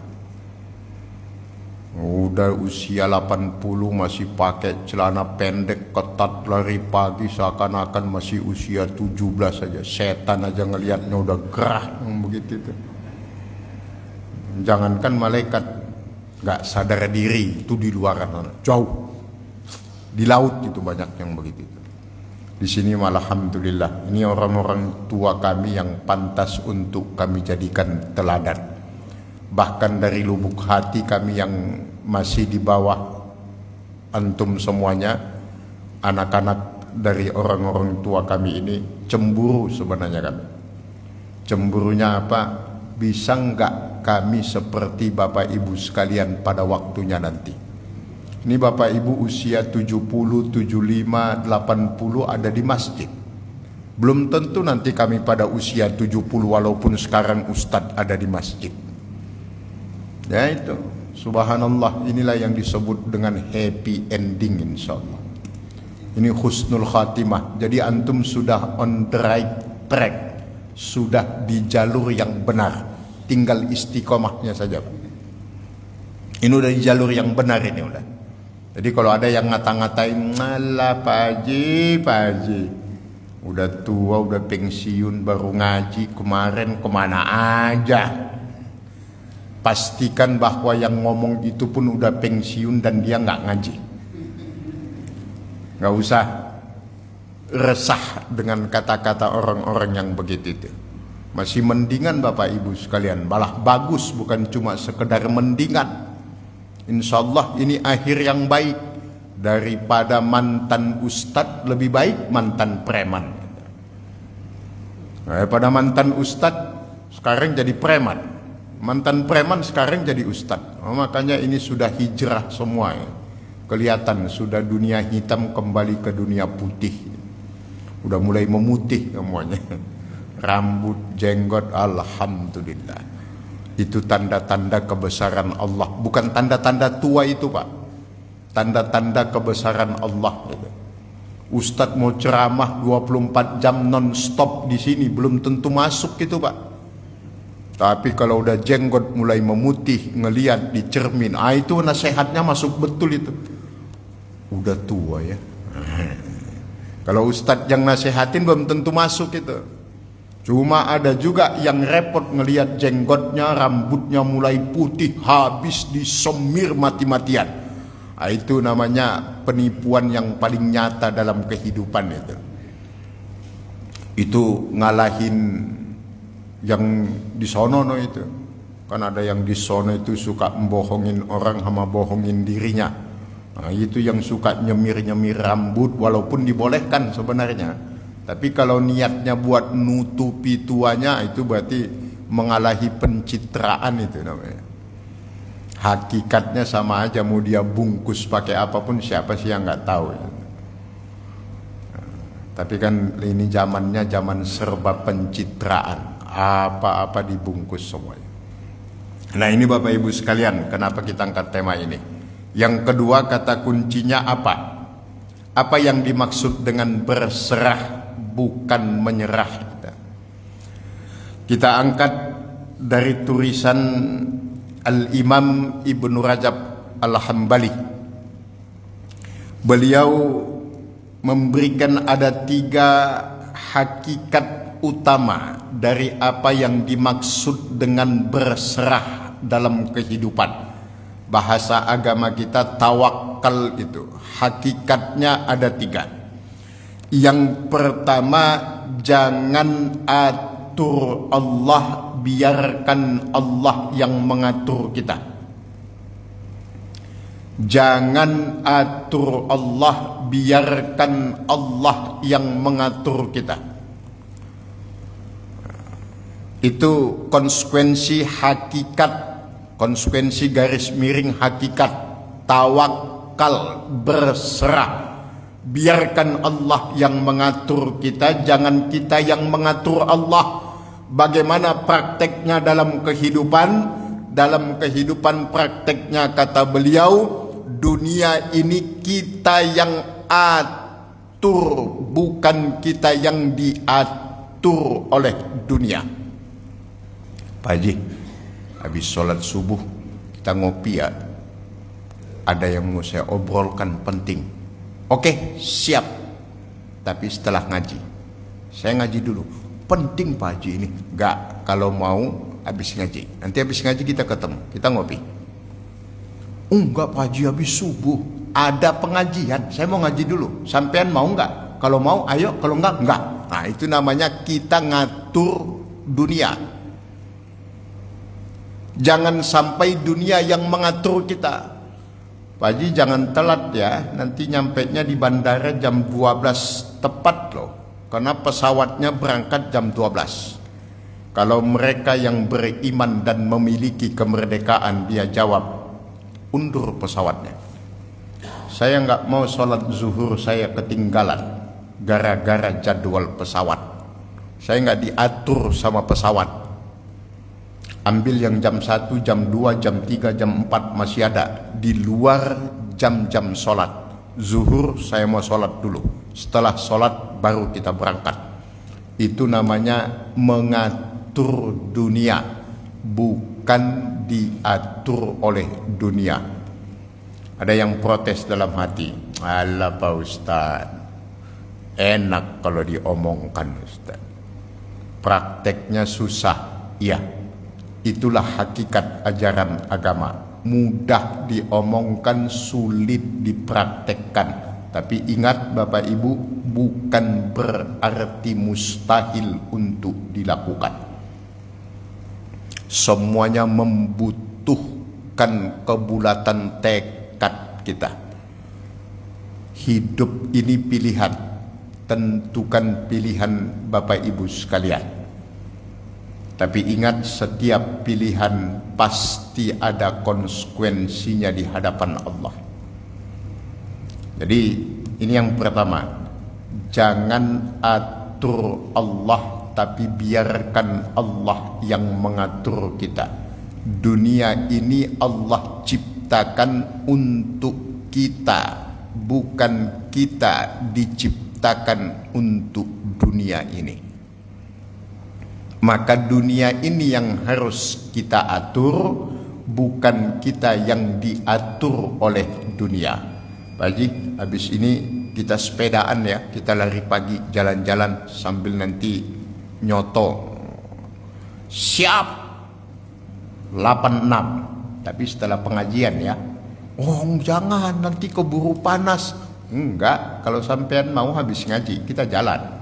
Udah usia 80 masih pakai celana pendek ketat lari pagi seakan-akan masih usia 17 saja. Setan aja ngelihatnya udah gerah begitu itu. Jangankan malaikat, nggak sadar diri itu di luar sana, jauh di laut itu banyak yang begitu. Di sini malah alhamdulillah, ini orang-orang tua kami yang pantas untuk kami jadikan teladan. Bahkan dari lubuk hati kami yang masih di bawah antum semuanya, anak-anak dari orang-orang tua kami ini cemburu sebenarnya kami. Cemburunya apa? Bisa enggak kami seperti Bapak Ibu sekalian pada waktunya nanti. Ini Bapak Ibu usia 70, 75, 80 ada di masjid. Belum tentu nanti kami pada usia 70 walaupun sekarang Ustadz ada di masjid. Ya itu, subhanallah, inilah yang disebut dengan happy ending insyaallah. Ini husnul khatimah. Jadi antum sudah on the right track, sudah di jalur yang benar, tinggal istiqomahnya saja. Ini udah di jalur yang benar ini udah. Jadi kalau ada yang ngata-ngatain, "Alah Pak Haji, udah tua, udah pensiun, baru ngaji kemarin kemana aja?" Pastikan bahwa yang ngomong itu pun udah pensiun dan dia nggak ngaji. Nggak usah resah dengan kata-kata orang-orang yang begitu itu. Masih mendingan Bapak Ibu sekalian, malah bagus, bukan cuma sekedar mendingan. Insya Allah ini akhir yang baik. Daripada mantan ustadz, lebih baik mantan preman. Daripada mantan ustadz sekarang jadi preman, mantan preman sekarang jadi ustadz. Makanya ini sudah hijrah semua ya. Kelihatan sudah dunia hitam kembali ke dunia putih. Udah mulai memutih semuanya. Rambut, jenggot, alhamdulillah. Itu tanda-tanda kebesaran Allah. Bukan tanda-tanda tua itu Pak, tanda-tanda kebesaran Allah gitu. Ustadz mau ceramah 24 jam non-stop di sini belum tentu masuk gitu Pak. Tapi kalau udah jenggot mulai memutih, ngelihat di cermin, itu nasihatnya masuk betul itu. Udah tua ya. Kalau ustadz yang nasihatin belum tentu masuk itu. Cuma ada juga yang repot ngelihat jenggotnya, rambutnya mulai putih, habis disemir mati-matian. Itu namanya penipuan yang paling nyata dalam kehidupan itu. Itu ngalahin yang di sono no itu. Kan ada yang di sono itu suka membohongin orang sama bohongin dirinya. Itu yang suka nyemir-nyemir rambut walaupun dibolehkan sebenarnya. Tapi kalau niatnya buat nutupi tuanya, itu berarti mengalahi pencitraan itu namanya. Hakikatnya sama aja, mau dia bungkus pakai apapun, siapa sih yang nggak tahu ya. Tapi kan ini zamannya zaman serba pencitraan, apa-apa dibungkus semuanya. Nah ini Bapak Ibu sekalian, kenapa kita angkat tema ini? Yang kedua, kata kuncinya apa? Apa yang dimaksud dengan berserah bukan menyerah? Kita angkat dari tulisan Al-Imam Ibnu Rajab Al-Hambali. Beliau memberikan ada 3 hakikat utama dari apa yang dimaksud dengan berserah dalam kehidupan. bahasa agama kita tawakal itu hakikatnya ada 3. Yang pertama, jangan atur Allah, biarkan Allah yang mengatur kita. Jangan atur Allah, biarkan Allah yang mengatur kita. Itu konsekuensi hakikat, konsekuensi garis miring hakikat tawakal, berserah. Biarkan Allah yang mengatur kita, jangan kita yang mengatur Allah. Bagaimana prakteknya dalam kehidupan? Dalam kehidupan prakteknya kata beliau, dunia ini kita yang atur, bukan kita yang diatur oleh dunia. Pak Haji, habis sholat subuh kita ngopi ya, ada yang mau saya obrolkan penting. Oke, siap. Tapi setelah ngaji, saya ngaji dulu. Penting Pak Haji ini. Enggak, kalau mau habis ngaji. Nanti habis ngaji kita ketemu, kita ngopi. Enggak Pak Haji, habis subuh ada pengajian, saya mau ngaji dulu. Sampean mau enggak? Kalau mau ayo, kalau enggak, enggak. Nah itu namanya kita ngatur dunia. Jangan sampai dunia yang mengatur kita. Pak Haji jangan telat ya, nanti nyampainya di bandara jam 12 tepat loh. Karena pesawatnya berangkat jam 12. Kalau mereka yang beriman dan memiliki kemerdekaan, dia jawab, undur pesawatnya. Saya nggak mau sholat zuhur saya ketinggalan gara-gara jadwal pesawat. Saya nggak diatur sama pesawat. Ambil yang jam 1, jam 2, jam 3, jam 4 masih ada. Di luar jam-jam sholat. Zuhur saya mau sholat dulu. Setelah sholat baru kita berangkat. Itu namanya mengatur dunia. Bukan diatur oleh dunia. Ada yang protes dalam hati. Alah Pak Ustaz, enak kalau diomongkan Ustaz. Prakteknya susah. Iya. Itulah hakikat ajaran agama. Mudah diomongkan, sulit dipraktekkan. Tapi ingat Bapak Ibu, bukan berarti mustahil untuk dilakukan. Semuanya membutuhkan kebulatan tekad kita. Hidup ini pilihan. Tentukan pilihan Bapak Ibu sekalian. Tapi ingat, setiap pilihan pasti ada konsekuensinya di hadapan Allah. Jadi ini yang pertama, jangan atur Allah, tapi biarkan Allah yang mengatur kita. Dunia ini Allah ciptakan untuk kita, bukan kita diciptakan untuk dunia ini. Maka dunia ini yang harus kita atur, bukan kita yang diatur oleh dunia. Pak Haji, habis ini kita sepedaan ya, kita lari pagi, jalan-jalan sambil nanti nyoto. Siap 86. Tapi setelah pengajian ya. Oh jangan, nanti keburu panas. Enggak, kalau sampean mau habis ngaji, kita jalan.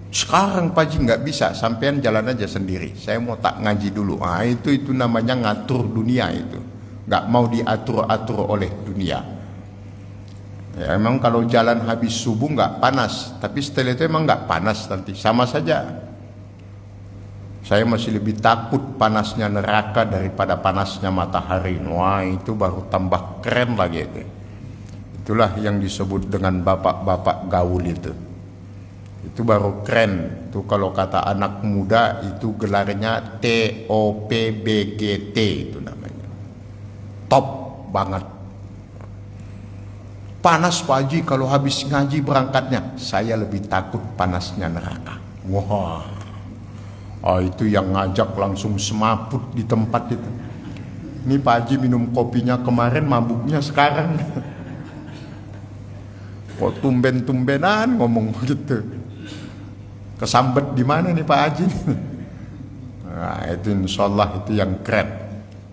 Sekarang Pak Haji nggak bisa, sampean jalan aja sendiri. Saya mau tak ngaji dulu. Itu namanya ngatur dunia itu. Nggak mau diatur-atur oleh dunia. Ya, emang kalau jalan habis subuh nggak panas, tapi setelah itu emang nggak panas nanti. Sama saja. Saya masih lebih takut panasnya neraka daripada panasnya matahari. Wah itu baru tambah keren lagi itu. Itulah yang disebut dengan bapak-bapak gaul itu. Itu baru keren. Itu kalau kata anak muda itu gelarnya TOPBGT itu namanya. Top banget. Panas Pak Haji kalau habis ngaji berangkatnya. Saya lebih takut panasnya neraka. Wah. Itu yang ngajak langsung semaput di tempat itu. Ini Pak Haji minum kopinya kemarin, mabuknya sekarang. Kok tumben-tumbenan ngomong begitu. Kesambet di mana nih Pak Haji? Nah, itu insya Allah itu yang keren.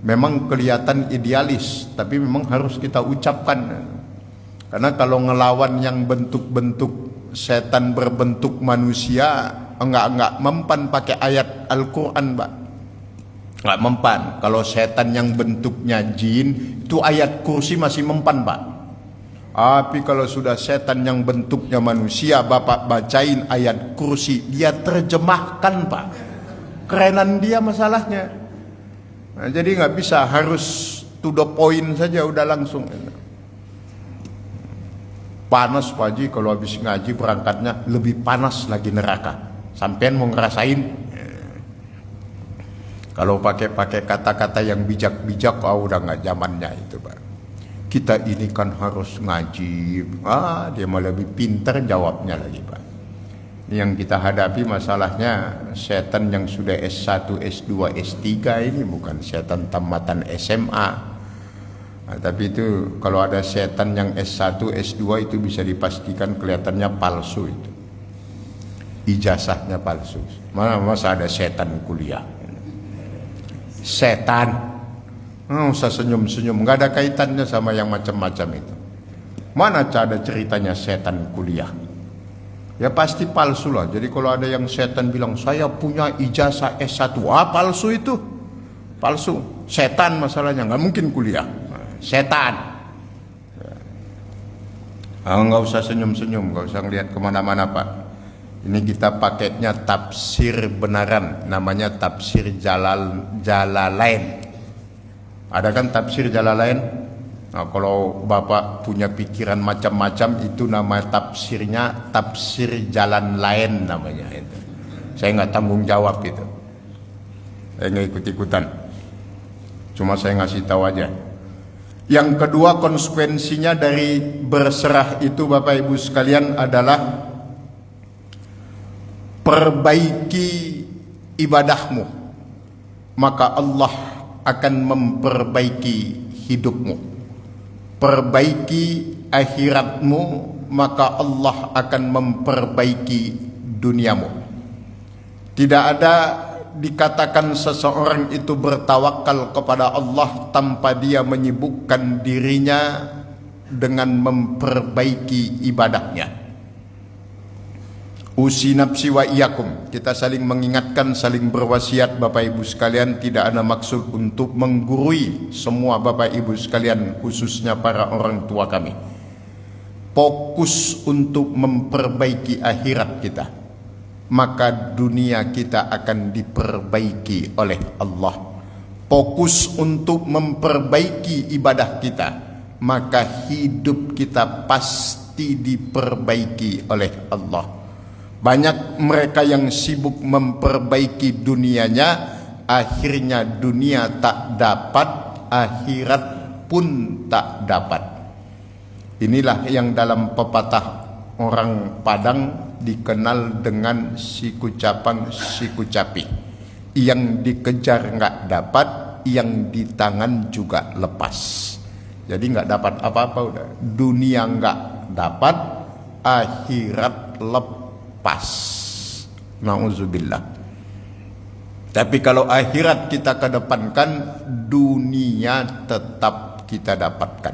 Memang kelihatan idealis, tapi memang harus kita ucapkan. Karena kalau ngelawan yang bentuk-bentuk setan berbentuk manusia, enggak mempan pakai ayat Al-Quran, Pak. Enggak mempan. Kalau setan yang bentuknya jin, itu ayat kursi masih mempan, Pak. Tapi kalau sudah setan yang bentuknya manusia, Bapak bacain ayat kursi, dia terjemahkan, Pak. Kerenan dia masalahnya. Nah, jadi nggak bisa harus to the point saja, udah langsung. Panas Pak Haji, kalau habis ngaji berangkatnya lebih panas lagi neraka. Sampean mau ngerasain? Kalau pakai kata-kata yang bijak-bijak, udah nggak zamannya itu, Pak. Kita ini kan harus ngaji. Dia malah lebih pintar jawabnya lagi, Pak. Yang kita hadapi masalahnya setan yang sudah S1, S2, S3 ini bukan setan tamatan SMA. Nah, tapi itu kalau ada setan yang S1, S2 itu bisa dipastikan kelihatannya palsu itu. Ijazahnya palsu. Masa ada setan kuliah? Setan. Nggak usah senyum-senyum, nggak ada kaitannya sama yang macam-macam itu. Mana ada ceritanya setan kuliah? Ya pasti palsu lah. Jadi kalau ada yang setan bilang saya punya ijazah S1, palsu itu. Palsu. Setan masalahnya, nggak mungkin kuliah. Setan. Nggak usah senyum-senyum, nggak usah ngelihat kemana-mana, Pak. Ini kita pakainya tafsir benaran, namanya tafsir Jalalain. Ada kan tafsir Jalalain? Nah, kalau Bapak punya pikiran macam-macam, itu nama tafsirnya tafsir jalan lain namanya itu. Saya nggak tanggung jawab itu. Saya nggak ikut-ikutan. Cuma saya ngasih tahu aja. Yang kedua, konsekuensinya dari berserah itu Bapak Ibu sekalian adalah perbaiki ibadahmu, maka Allah akan memperbaiki hidupmu. Perbaiki akhiratmu, maka Allah akan memperbaiki duniamu. Tidak ada dikatakan seseorang itu bertawakal kepada Allah tanpa dia menyibukkan dirinya dengan memperbaiki ibadahnya. Usi nafsi wa iyakum. Kita saling mengingatkan, saling berwasiat Bapak Ibu sekalian. Tidak ada maksud untuk menggurui semua Bapak Ibu sekalian, khususnya para orang tua kami. Fokus untuk memperbaiki akhirat kita, maka dunia kita akan diperbaiki oleh Allah. Fokus untuk memperbaiki ibadah kita, maka hidup kita pasti diperbaiki oleh Allah. Banyak mereka yang sibuk memperbaiki dunianya, akhirnya dunia tak dapat, akhirat pun tak dapat. Inilah yang dalam pepatah orang Padang dikenal dengan siku capang siku capi. Yang dikejar nggak dapat, yang di tangan juga lepas. Jadi nggak dapat apa-apa udah. Dunia nggak dapat, akhirat lepas. Nauzubillah. Tapi kalau akhirat kita kedepankan, dunia tetap kita dapatkan.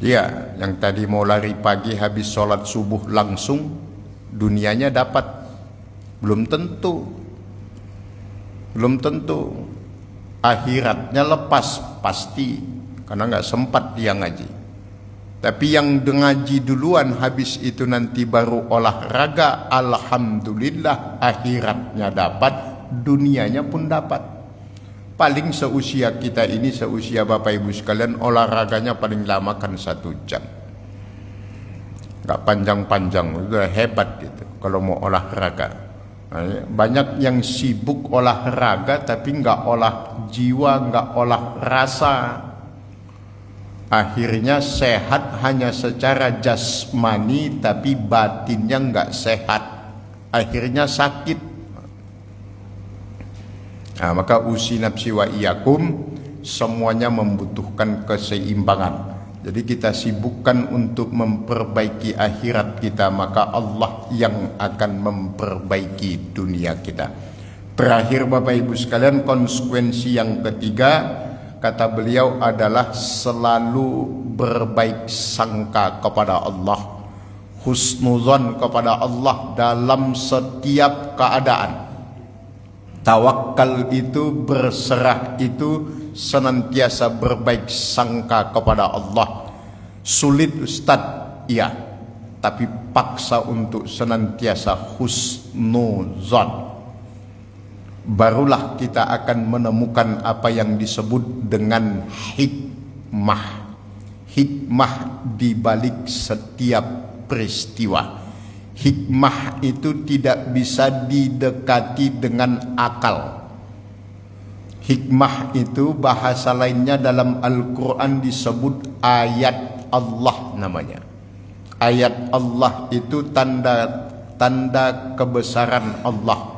Ya, yang tadi mau lari pagi habis sholat subuh langsung, dunianya dapat. Belum tentu. Belum tentu. Akhiratnya lepas pasti, karena nggak sempat dia ngaji. Tapi yang ngaji duluan, habis itu nanti baru olahraga, alhamdulillah akhiratnya dapat, dunianya pun dapat. Paling seusia kita ini, seusia Bapak Ibu sekalian, olahraganya paling lama kan 1 jam. Gak panjang-panjang, udah hebat gitu kalau mau olahraga. Banyak yang sibuk olahraga tapi gak olah jiwa, gak olah rasa. Akhirnya sehat hanya secara jasmani, tapi batinnya nggak sehat. Akhirnya sakit. Nah, maka usi nafsi wa iyakum, semuanya membutuhkan keseimbangan. Jadi kita sibukkan untuk memperbaiki akhirat kita, maka Allah yang akan memperbaiki dunia kita. Terakhir Bapak Ibu sekalian, konsekuensi yang ketiga kata beliau adalah selalu berbaik sangka kepada Allah, husnuzon kepada Allah dalam setiap keadaan. Tawakal itu, berserah itu, senantiasa berbaik sangka kepada Allah. Sulit Ustadz, iya, tapi paksa untuk senantiasa husnuzon. Barulah kita akan menemukan apa yang disebut dengan hikmah. Hikmah di balik setiap peristiwa. Hikmah itu tidak bisa didekati dengan akal. Hikmah itu bahasa lainnya dalam Al-Quran disebut ayat Allah namanya. Ayat Allah itu tanda-tanda kebesaran Allah.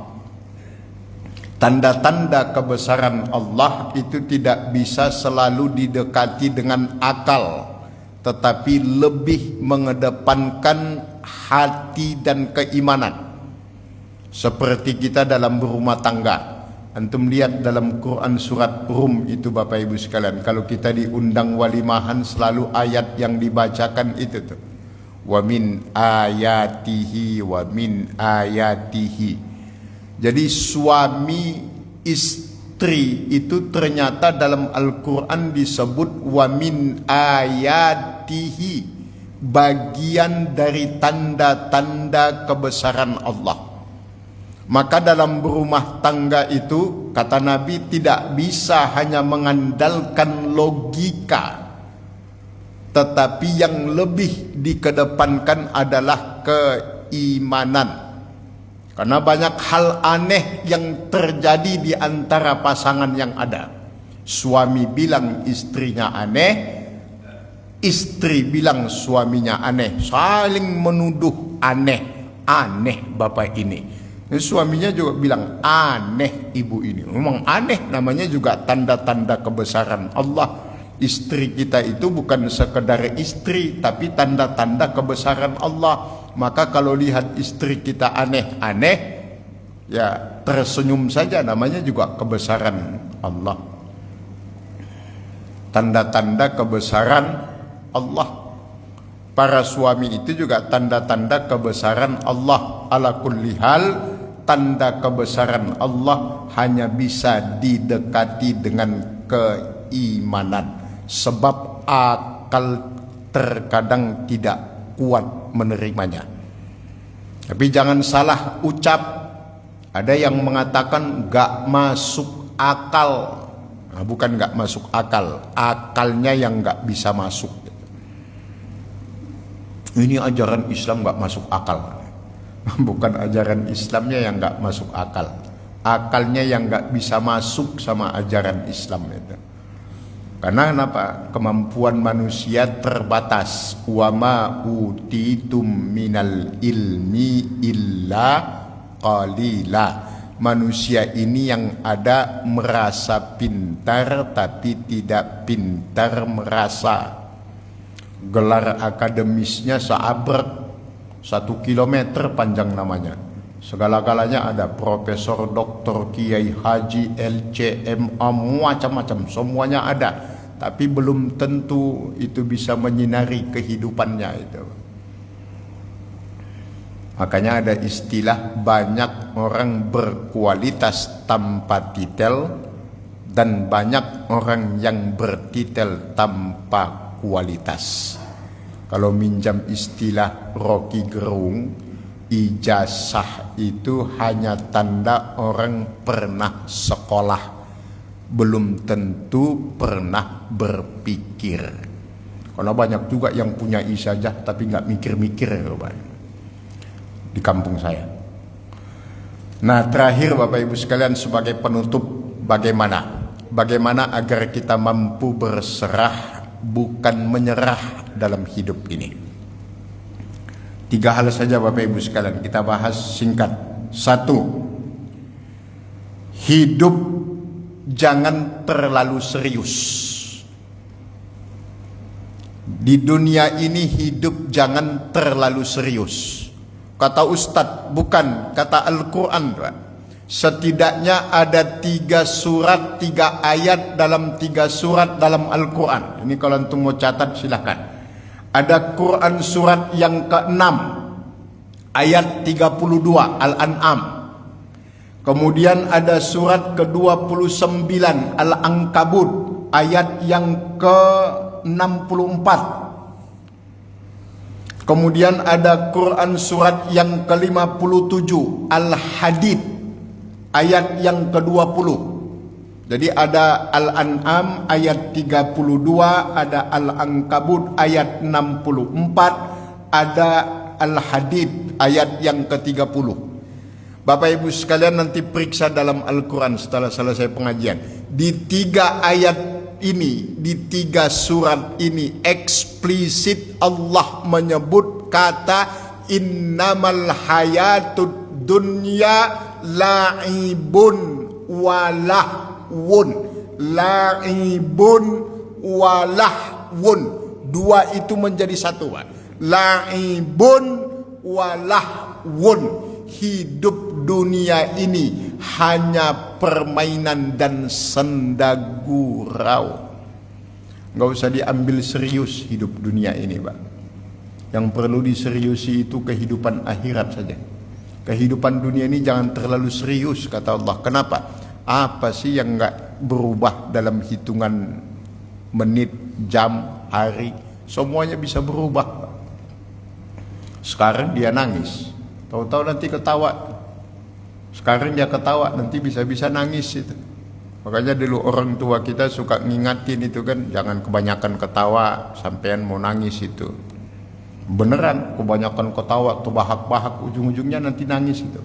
Tanda-tanda kebesaran Allah itu tidak bisa selalu didekati dengan akal, tetapi lebih mengedepankan hati dan keimanan. Seperti kita dalam berumah tangga. Antum lihat dalam Quran surat Rum itu Bapak Ibu sekalian, kalau kita diundang walimahan selalu ayat yang dibacakan itu tuh. Wa min ayatihi wa min ayatihi. Jadi suami istri itu ternyata dalam Al-Quran disebut wa min ayatihi, bagian dari tanda-tanda kebesaran Allah. Maka dalam berumah tangga itu kata Nabi tidak bisa hanya mengandalkan logika, tetapi yang lebih dikedepankan adalah keimanan. Karena banyak hal aneh yang terjadi di antara pasangan yang ada. Suami bilang istrinya aneh, istri bilang suaminya aneh, saling menuduh aneh bapak ini. Suaminya juga bilang aneh ibu ini. Memang aneh, namanya juga tanda-tanda kebesaran Allah. Istri kita itu bukan sekedar istri, tapi tanda-tanda kebesaran Allah. Maka kalau lihat istri kita aneh-aneh, ya tersenyum saja, namanya juga kebesaran Allah. Tanda-tanda kebesaran Allah. Para suami itu juga tanda-tanda kebesaran Allah. Ala kulli hal, tanda kebesaran Allah hanya bisa didekati dengan keimanan. Sebab akal terkadang tidak kuat menerimanya. Tapi jangan salah ucap. Ada yang mengatakan gak masuk akal. Nah, bukan gak masuk akal, akalnya yang gak bisa masuk. Ini ajaran Islam gak masuk akal. Bukan ajaran Islamnya yang gak masuk akal, akalnya yang gak bisa masuk sama ajaran Islam itu. Karena kenapa? Kemampuan manusia terbatas. Wa ma utitum minal ilmi illa qalila. Manusia ini yang ada merasa pintar tapi tidak pintar merasa. Gelar akademisnya seabrek, 1 kilometer panjang namanya. Segala-galanya ada, profesor, doktor, kiai, haji, LCMA, macam-macam, semuanya ada. Tapi belum tentu itu bisa menyinari kehidupannya itu. Makanya ada istilah banyak orang berkualitas tanpa titel dan banyak orang yang bertitel tanpa kualitas. Kalau minjam istilah Rocky Gerung, ijazah itu hanya tanda orang pernah sekolah, belum tentu pernah berpikir. Karena banyak juga yang punya ijazah tapi nggak mikir-mikir di kampung saya. Nah, terakhir Bapak Ibu sekalian, sebagai penutup, bagaimana agar kita mampu berserah bukan menyerah dalam hidup ini. 3 hal saja Bapak Ibu sekalian kita bahas singkat. 1, hidup jangan terlalu serius. Di dunia ini hidup jangan terlalu serius. Kata Ustadz, bukan, kata Al-Quran. Setidaknya ada 3 surat, 3 ayat dalam 3 surat dalam Al-Quran. Ini kalau antum mau catat silahkan. Ada Quran surat yang ke-6 ayat 32 Al-An'am. Kemudian ada surat ke-29 Al-Ankabut ayat yang ke-64. Kemudian ada Quran surat yang ke-57 Al-Hadid ayat yang ke-20. Jadi ada Al-An'am ayat 32, ada Al-Ankabut ayat 64, ada Al-Hadid ayat yang ke-30. Bapak Ibu sekalian nanti periksa dalam Al-Quran setelah selesai pengajian. Di 3 ayat ini, di 3 surat ini eksplisit Allah menyebut kata innamal hayatud dunya la'ibun walahwun. La'ibun walahwun. 2 itu menjadi 1. La'ibun walahwun. Hidup dunia ini hanya permainan dan senda gurau. Nggak usah diambil serius hidup dunia ini, Pak. Yang perlu diseriusi itu kehidupan akhirat saja. Kehidupan dunia ini jangan terlalu serius, kata Allah. Kenapa? Apa sih yang nggak berubah dalam hitungan menit, jam, hari? Semuanya bisa berubah. Sekarang dia nangis, tahu-tahu nanti ketawa. Sekarang dia ketawa, nanti bisa-bisa nangis itu. Makanya dulu orang tua kita suka ngingatin itu kan, jangan kebanyakan ketawa sampean mau nangis itu. Beneran kebanyakan ketawa, terbahak-bahak, ujung-ujungnya nanti nangis itu.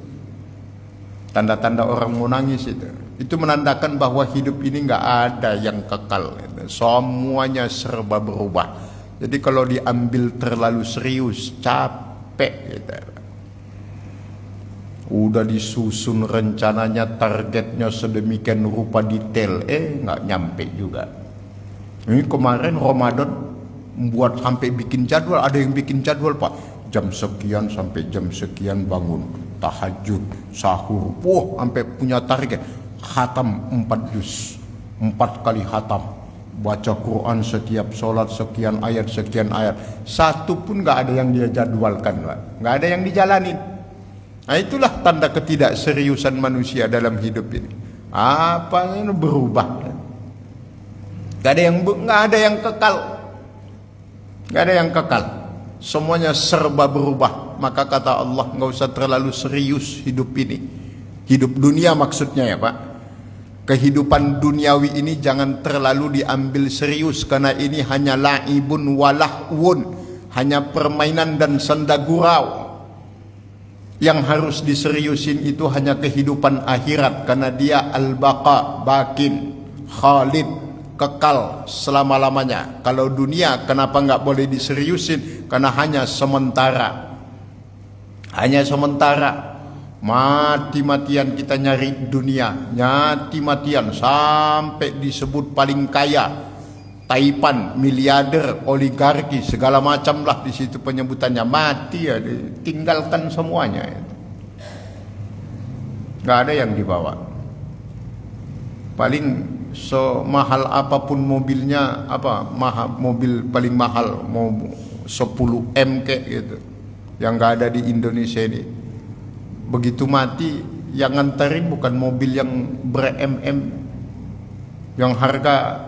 Tanda-tanda orang mau nangis itu. Itu menandakan bahwa hidup ini nggak ada yang kekal. Semuanya serba berubah. Jadi kalau diambil terlalu serius, capek gitu. Udah disusun rencananya, targetnya sedemikian rupa detail, nggak nyampe juga. Ini kemarin Ramadan buat sampai bikin jadwal, ada yang bikin jadwal, Pak. Jam sekian sampai jam sekian bangun, tahajud, sahur. Wah, sampai punya target. Khatam 4 juz, 4 kali khatam. Baca Quran setiap sholat sekian ayat. Satu pun nggak ada yang dia jadwalkan, Pak. Nggak ada yang dijalanin. Nah, itulah tanda ketidakseriusan manusia dalam hidup ini. Apa ini berubah? Nggak ada yang kekal. Nggak ada yang kekal. Semuanya serba berubah. Maka kata Allah, nggak usah terlalu serius hidup ini. Hidup dunia maksudnya ya, Pak. Kehidupan duniawi ini jangan terlalu diambil serius, karena ini hanya la'ibun walahwun, hanya permainan dan senda gurau. Yang harus diseriusin itu hanya kehidupan akhirat, karena dia al-baqa, bakin, khalid, kekal selama-lamanya. Kalau dunia kenapa nggak boleh diseriusin? Karena hanya sementara. Hanya sementara. Mati-matian kita nyari dunia, mati-matian sampai disebut paling kaya, taipan, miliarder, oligarki, segala macam lah di situ penyebutannya. Mati ya, tinggalkan semuanya. Nggak ada yang dibawa. Paling semahal apapun mobilnya, mobil paling mahal mau 10 M kayak gitu, yang nggak ada di Indonesia ini. Begitu mati, yang nganterin bukan mobil yang ber-MM, yang harga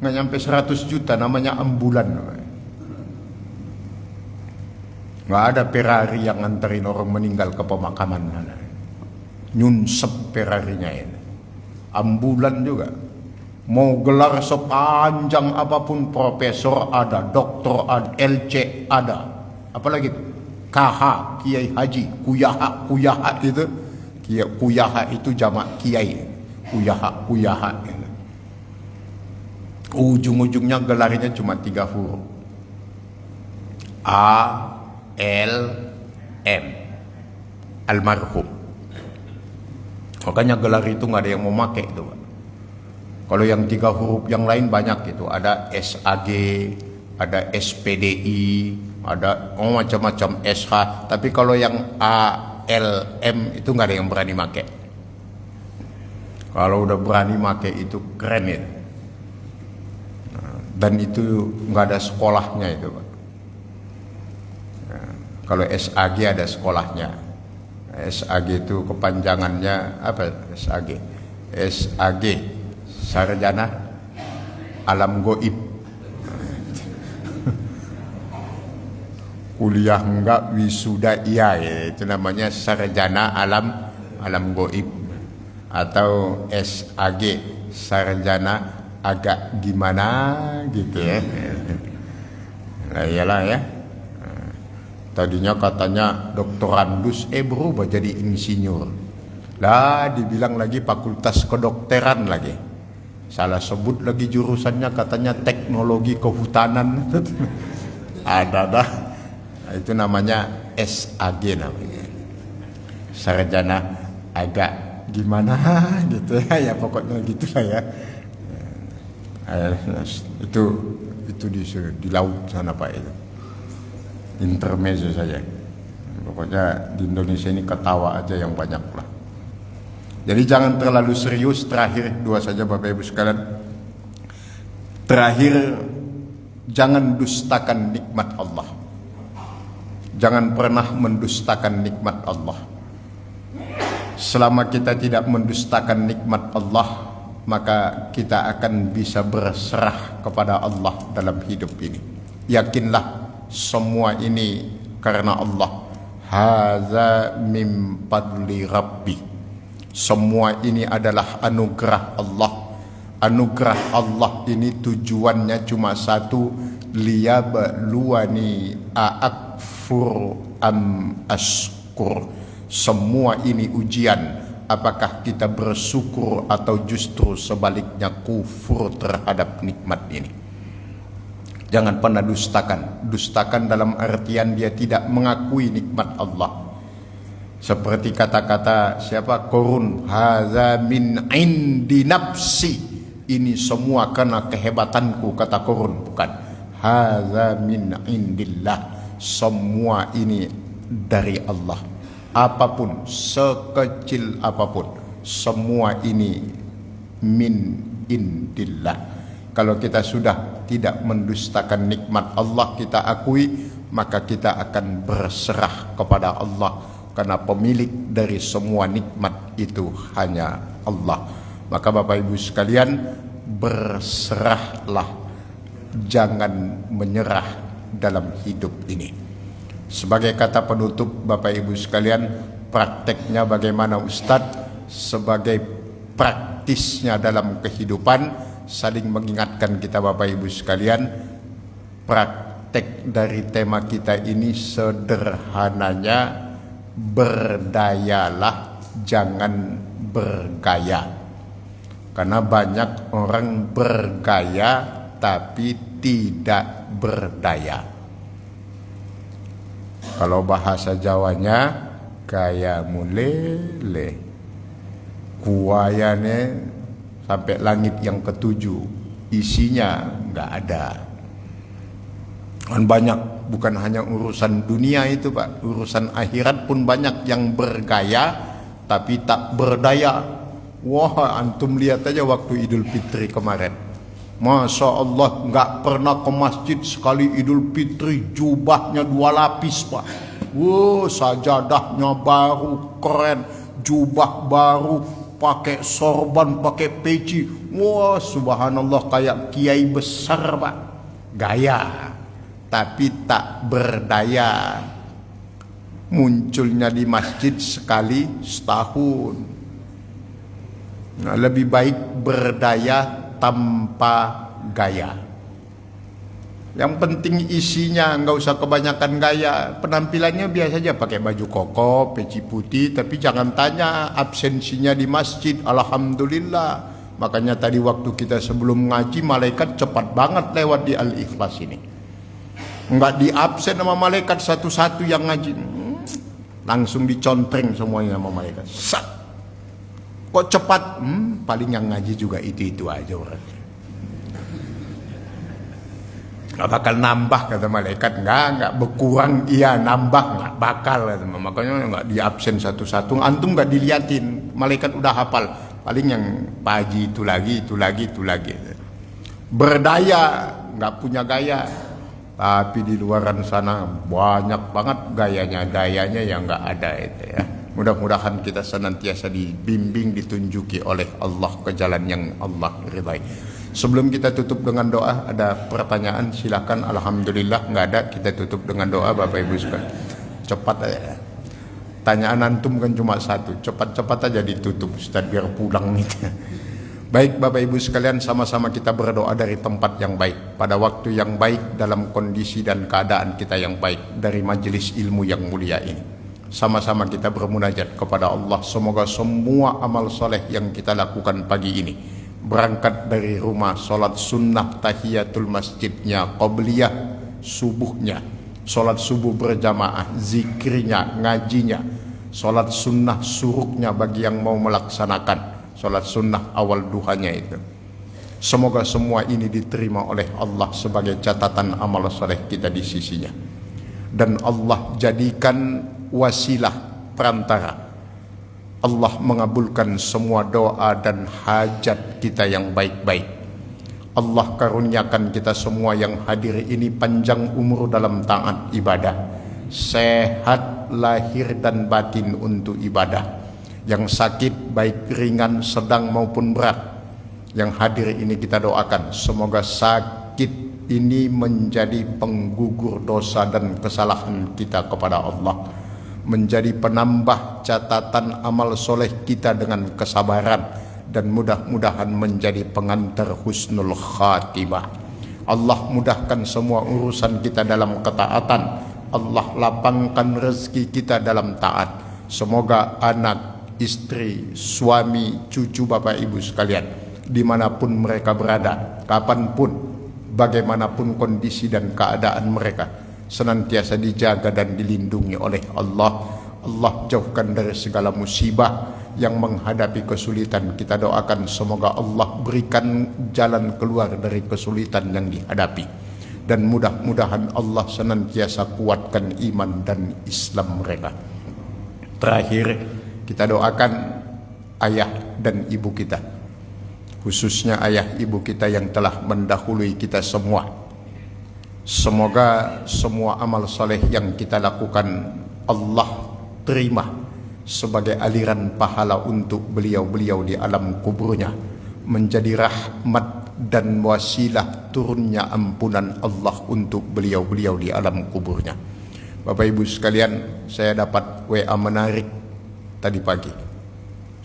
nggak nyampe 100 juta, namanya ambulan. Nggak ada Ferrari yang nganterin orang meninggal ke pemakaman. Nyunsep Ferrarinya ini. Ambulan juga. Mau gelar sepanjang apapun, profesor ada, doktor ada, LC ada, apalagi itu KH, Kiai Haji, Kuyaha itu, Kuyaha itu jamak Kiai, Kuyaha gitu. Ujung-ujungnya gelarnya cuma 3 huruf, ALM, almarhum. Makanya gelar itu nggak ada yang mau pakai itu, Pak. Kalau yang 3 huruf yang lain banyak itu, ada SAG, ada SPDI, ada macam-macam SH. Tapi kalau yang ALM itu nggak ada yang berani pakai. Kalau udah berani make itu keren itu. Dan itu nggak ada sekolahnya itu, Pak. Kalau SAG ada sekolahnya. SAG itu kepanjangannya apa? SAG. SAG, Sarjana Alam Goib. Kuliah enggak, wisuda iya, itu namanya Sarjana Alam Goib. Atau SAG, Sarjana agak gimana gitu ya. Nah, iyalah ya. Tadinya katanya doktorandus, berubah jadi insinyur. Lah dibilang lagi fakultas kedokteran lagi. Salah sebut lagi jurusannya katanya teknologi kehutanan. Ada dah. Itu namanya SAG namanya. Sarjana agak gimana gitu ya, pokoknya gitulah ya. Itu di laut sana Pak itu. Intermezzo saja. Pokoknya di Indonesia ini ketawa aja yang banyak lah. Jadi jangan terlalu serius. Terakhir dua saja Bapak Ibu sekalian. Terakhir, jangan dustakan nikmat Allah. Jangan pernah mendustakan nikmat Allah. Selama kita tidak mendustakan nikmat Allah, maka kita akan bisa berserah kepada Allah dalam hidup ini. Yakinlah semua ini karena Allah. Hadza min fadli Rabbi. Semua ini adalah anugerah Allah. Anugerah Allah ini tujuannya cuma satu, liyabluwani a'akfur am ashkur. Semua ini ujian, apakah kita bersyukur atau justru sebaliknya kufur terhadap nikmat ini. Jangan pernah dustakan. Dustakan dalam artian dia tidak mengakui nikmat Allah. Seperti kata-kata siapa? Korun, hadza min indi nafsi. Ini semua karena kehebatanku, kata Korun. Bukan. Hadza min indillah. Semua ini dari Allah. Apapun, sekecil apapun, semua ini min indillah. Kalau kita sudah tidak mendustakan nikmat Allah, kita akui, maka kita akan berserah kepada Allah. Karena pemilik dari semua nikmat itu hanya Allah. Maka Bapak Ibu sekalian, berserahlah. Jangan menyerah dalam hidup ini. Sebagai kata penutup Bapak Ibu sekalian, prakteknya bagaimana Ustadz? Sebagai praktisnya dalam kehidupan, saling mengingatkan kita Bapak Ibu sekalian, praktek dari tema kita ini sederhananya, berdayalah, jangan bergaya. Karena banyak orang bergaya tapi tidak berdaya. Kalau bahasa Jawanya, gaya mulele, kuayane sampai langit yang ketujuh, isinya nggak ada. Dan banyak, bukan hanya urusan dunia itu Pak, urusan akhirat pun banyak yang bergaya tapi tak berdaya. Wah, antum lihat aja waktu Idul Fitri kemarin. Masya Allah, nggak pernah ke masjid sekali Idul Fitri, jubahnya 2 lapis Pak. Wah, sajadahnya baru, keren, jubah baru, pakai sorban, pakai peci. Wah, subhanallah, kayak kiai besar Pak. Gaya, tapi tak berdaya. Munculnya di masjid sekali setahun. Nah, lebih baik berdaya tanpa gaya. Yang penting isinya, nggak usah kebanyakan gaya. Penampilannya biasa aja, pakai baju koko, peci putih, tapi jangan tanya absensinya di masjid. Alhamdulillah. Makanya tadi waktu kita sebelum ngaji, malaikat cepat banget lewat di Al-Ikhlas ini. Nggak di absen sama malaikat satu-satu yang ngaji. Langsung dicontreng semuanya sama malaikat. Sat. Kok cepat? Paling yang ngaji juga itu-itu aja orangnya. Gak bakal nambah kata malaikat. Enggak berkurang, iya nambah nggak bakal. Makanya nggak di absen satu-satu. Antum nggak diliatin, malaikat udah hafal. Paling yang pagi itu lagi. Berdaya, nggak punya gaya. Tapi di luaran sana banyak banget gayanya yang nggak ada itu ya. Mudah-mudahan kita senantiasa dibimbing, ditunjuki oleh Allah ke jalan yang Allah ridai. Sebelum kita tutup dengan doa, ada pertanyaan silakan. Alhamdulillah nggak ada, kita tutup dengan doa Bapak Ibu sekalian. Cepat aja. Tanyaan antum kan cuma satu, cepat-cepat aja ditutup Ustaz biar pulang gitu. Baik Bapak Ibu sekalian, sama-sama kita berdoa dari tempat yang baik, pada waktu yang baik, dalam kondisi dan keadaan kita yang baik, dari majelis ilmu yang mulia ini. Sama-sama kita bermunajat kepada Allah, semoga semua amal soleh yang kita lakukan pagi ini, berangkat dari rumah, sholat sunnah tahiyatul masjidnya, qabliyah subuhnya, sholat subuh berjamaah, zikirnya, ngajinya, sholat sunnah suruknya bagi yang mau melaksanakan, sholat sunnah awal duhanya itu. Semoga semua ini diterima oleh Allah sebagai catatan amal soleh kita di sisinya. Dan Allah jadikan wasilah perantara. Allah mengabulkan semua doa dan hajat kita yang baik-baik. Allah karuniakan kita semua yang hadir ini panjang umur dalam taat ibadah, sehat lahir dan batin untuk ibadah. Yang sakit baik ringan, sedang maupun berat, yang hadir ini kita doakan semoga sakit ini menjadi penggugur dosa dan kesalahan kita kepada Allah, menjadi penambah catatan amal soleh kita dengan kesabaran, dan mudah-mudahan menjadi pengantar husnul khatimah. Allah mudahkan semua urusan kita dalam ketaatan, Allah lapangkan rezeki kita dalam taat. Semoga anak, istri, suami, cucu Bapak Ibu sekalian, dimanapun mereka berada, kapanpun, bagaimanapun kondisi dan keadaan mereka, senantiasa dijaga dan dilindungi oleh Allah. Allah jauhkan dari segala musibah yang menghadapi kesulitan. Kita doakan semoga Allah berikan jalan keluar dari kesulitan yang dihadapi, dan mudah-mudahan Allah senantiasa kuatkan iman dan Islam mereka. Terakhir, kita doakan ayah dan ibu kita, khususnya ayah ibu kita yang telah mendahului kita semua. Semoga semua amal soleh yang kita lakukan Allah terima sebagai aliran pahala untuk beliau-beliau di alam kuburnya, menjadi rahmat dan wasilah turunnya ampunan Allah untuk beliau-beliau di alam kuburnya. Bapak Ibu sekalian, saya dapat WA menarik tadi pagi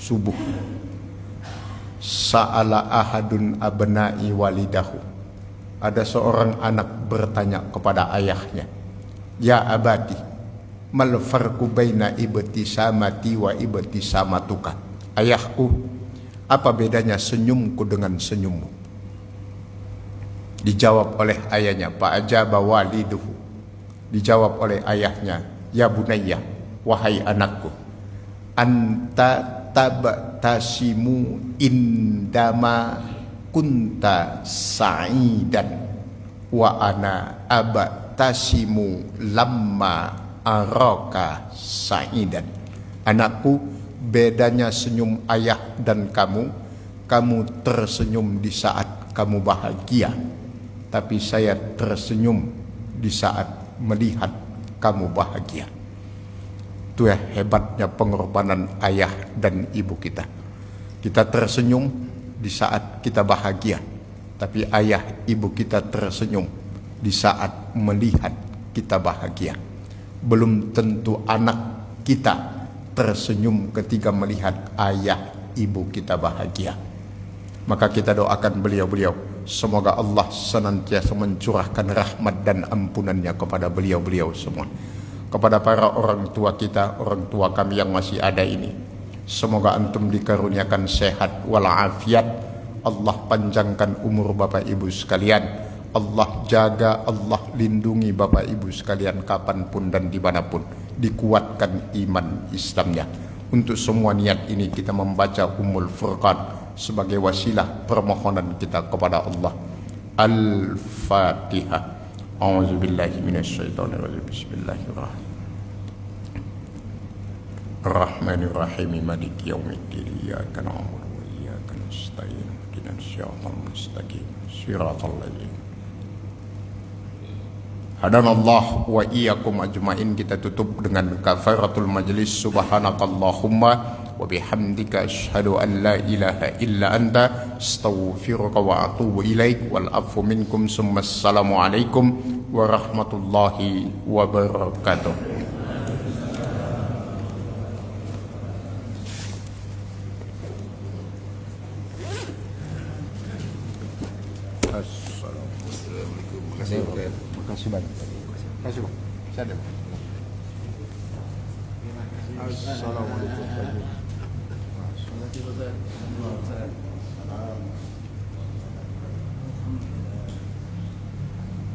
subuh. Sa'ala ahadun abna'i walidahu. Ada seorang anak bertanya kepada ayahnya, ya abadi, mal farqu baina ibtisamati wa ibtisamatuka. Ayahku, apa bedanya senyumku dengan senyummu? Dijawab oleh ayahnya, fa ajaba waliduhu. Dijawab oleh ayahnya, ya bunayya, wahai anakku, anta tabtasimu indama kunta sa'idan wa ana abtasimu lamma araka sa'idan. Anakku, bedanya senyum ayah dan kamu tersenyum di saat kamu bahagia, tapi saya tersenyum di saat melihat kamu bahagia. Itu ya hebatnya pengorbanan ayah dan ibu kita. Kita tersenyum di saat kita bahagia, tapi ayah ibu kita tersenyum di saat melihat kita bahagia. Belum tentu anak kita tersenyum ketika melihat ayah ibu kita bahagia. Maka kita doakan beliau-beliau, semoga Allah senantiasa mencurahkan rahmat dan ampunannya kepada beliau-beliau semua. Kepada para orang tua kita, orang tua kami yang masih ada ini, semoga antum dikaruniakan sehat walafiat. Allah panjangkan umur Bapak Ibu sekalian. Allah jaga, Allah lindungi Bapak Ibu sekalian kapanpun dan dimanapun. Dikuatkan iman Islamnya. Untuk semua niat ini kita membaca Ummul Furqan sebagai wasilah permohonan kita kepada Allah. Al-Fatihah. A'udzubillahi minasyaitonirrajim. Bismillahirrahmanirrahim. Ar-Rahmanirrahim. Maliki yaumiddin. Iyyaka na'budu wa nasta'in ihdinas siratal mustaqim siratal ladzina hadanallahu wa iyyakum ajmain. Kita tutup dengan kafaratul majlis. Subhanakallahumma wa bihamdika asyhadu an la ilaha illa anta astaghfiruka wa atubu ilaik. Wal afu minkum summa assalamu alaikum warahmatullahi wabarakatuh. Makasih banyak. Makasih Bang. Saya ada. Assalamualaikum.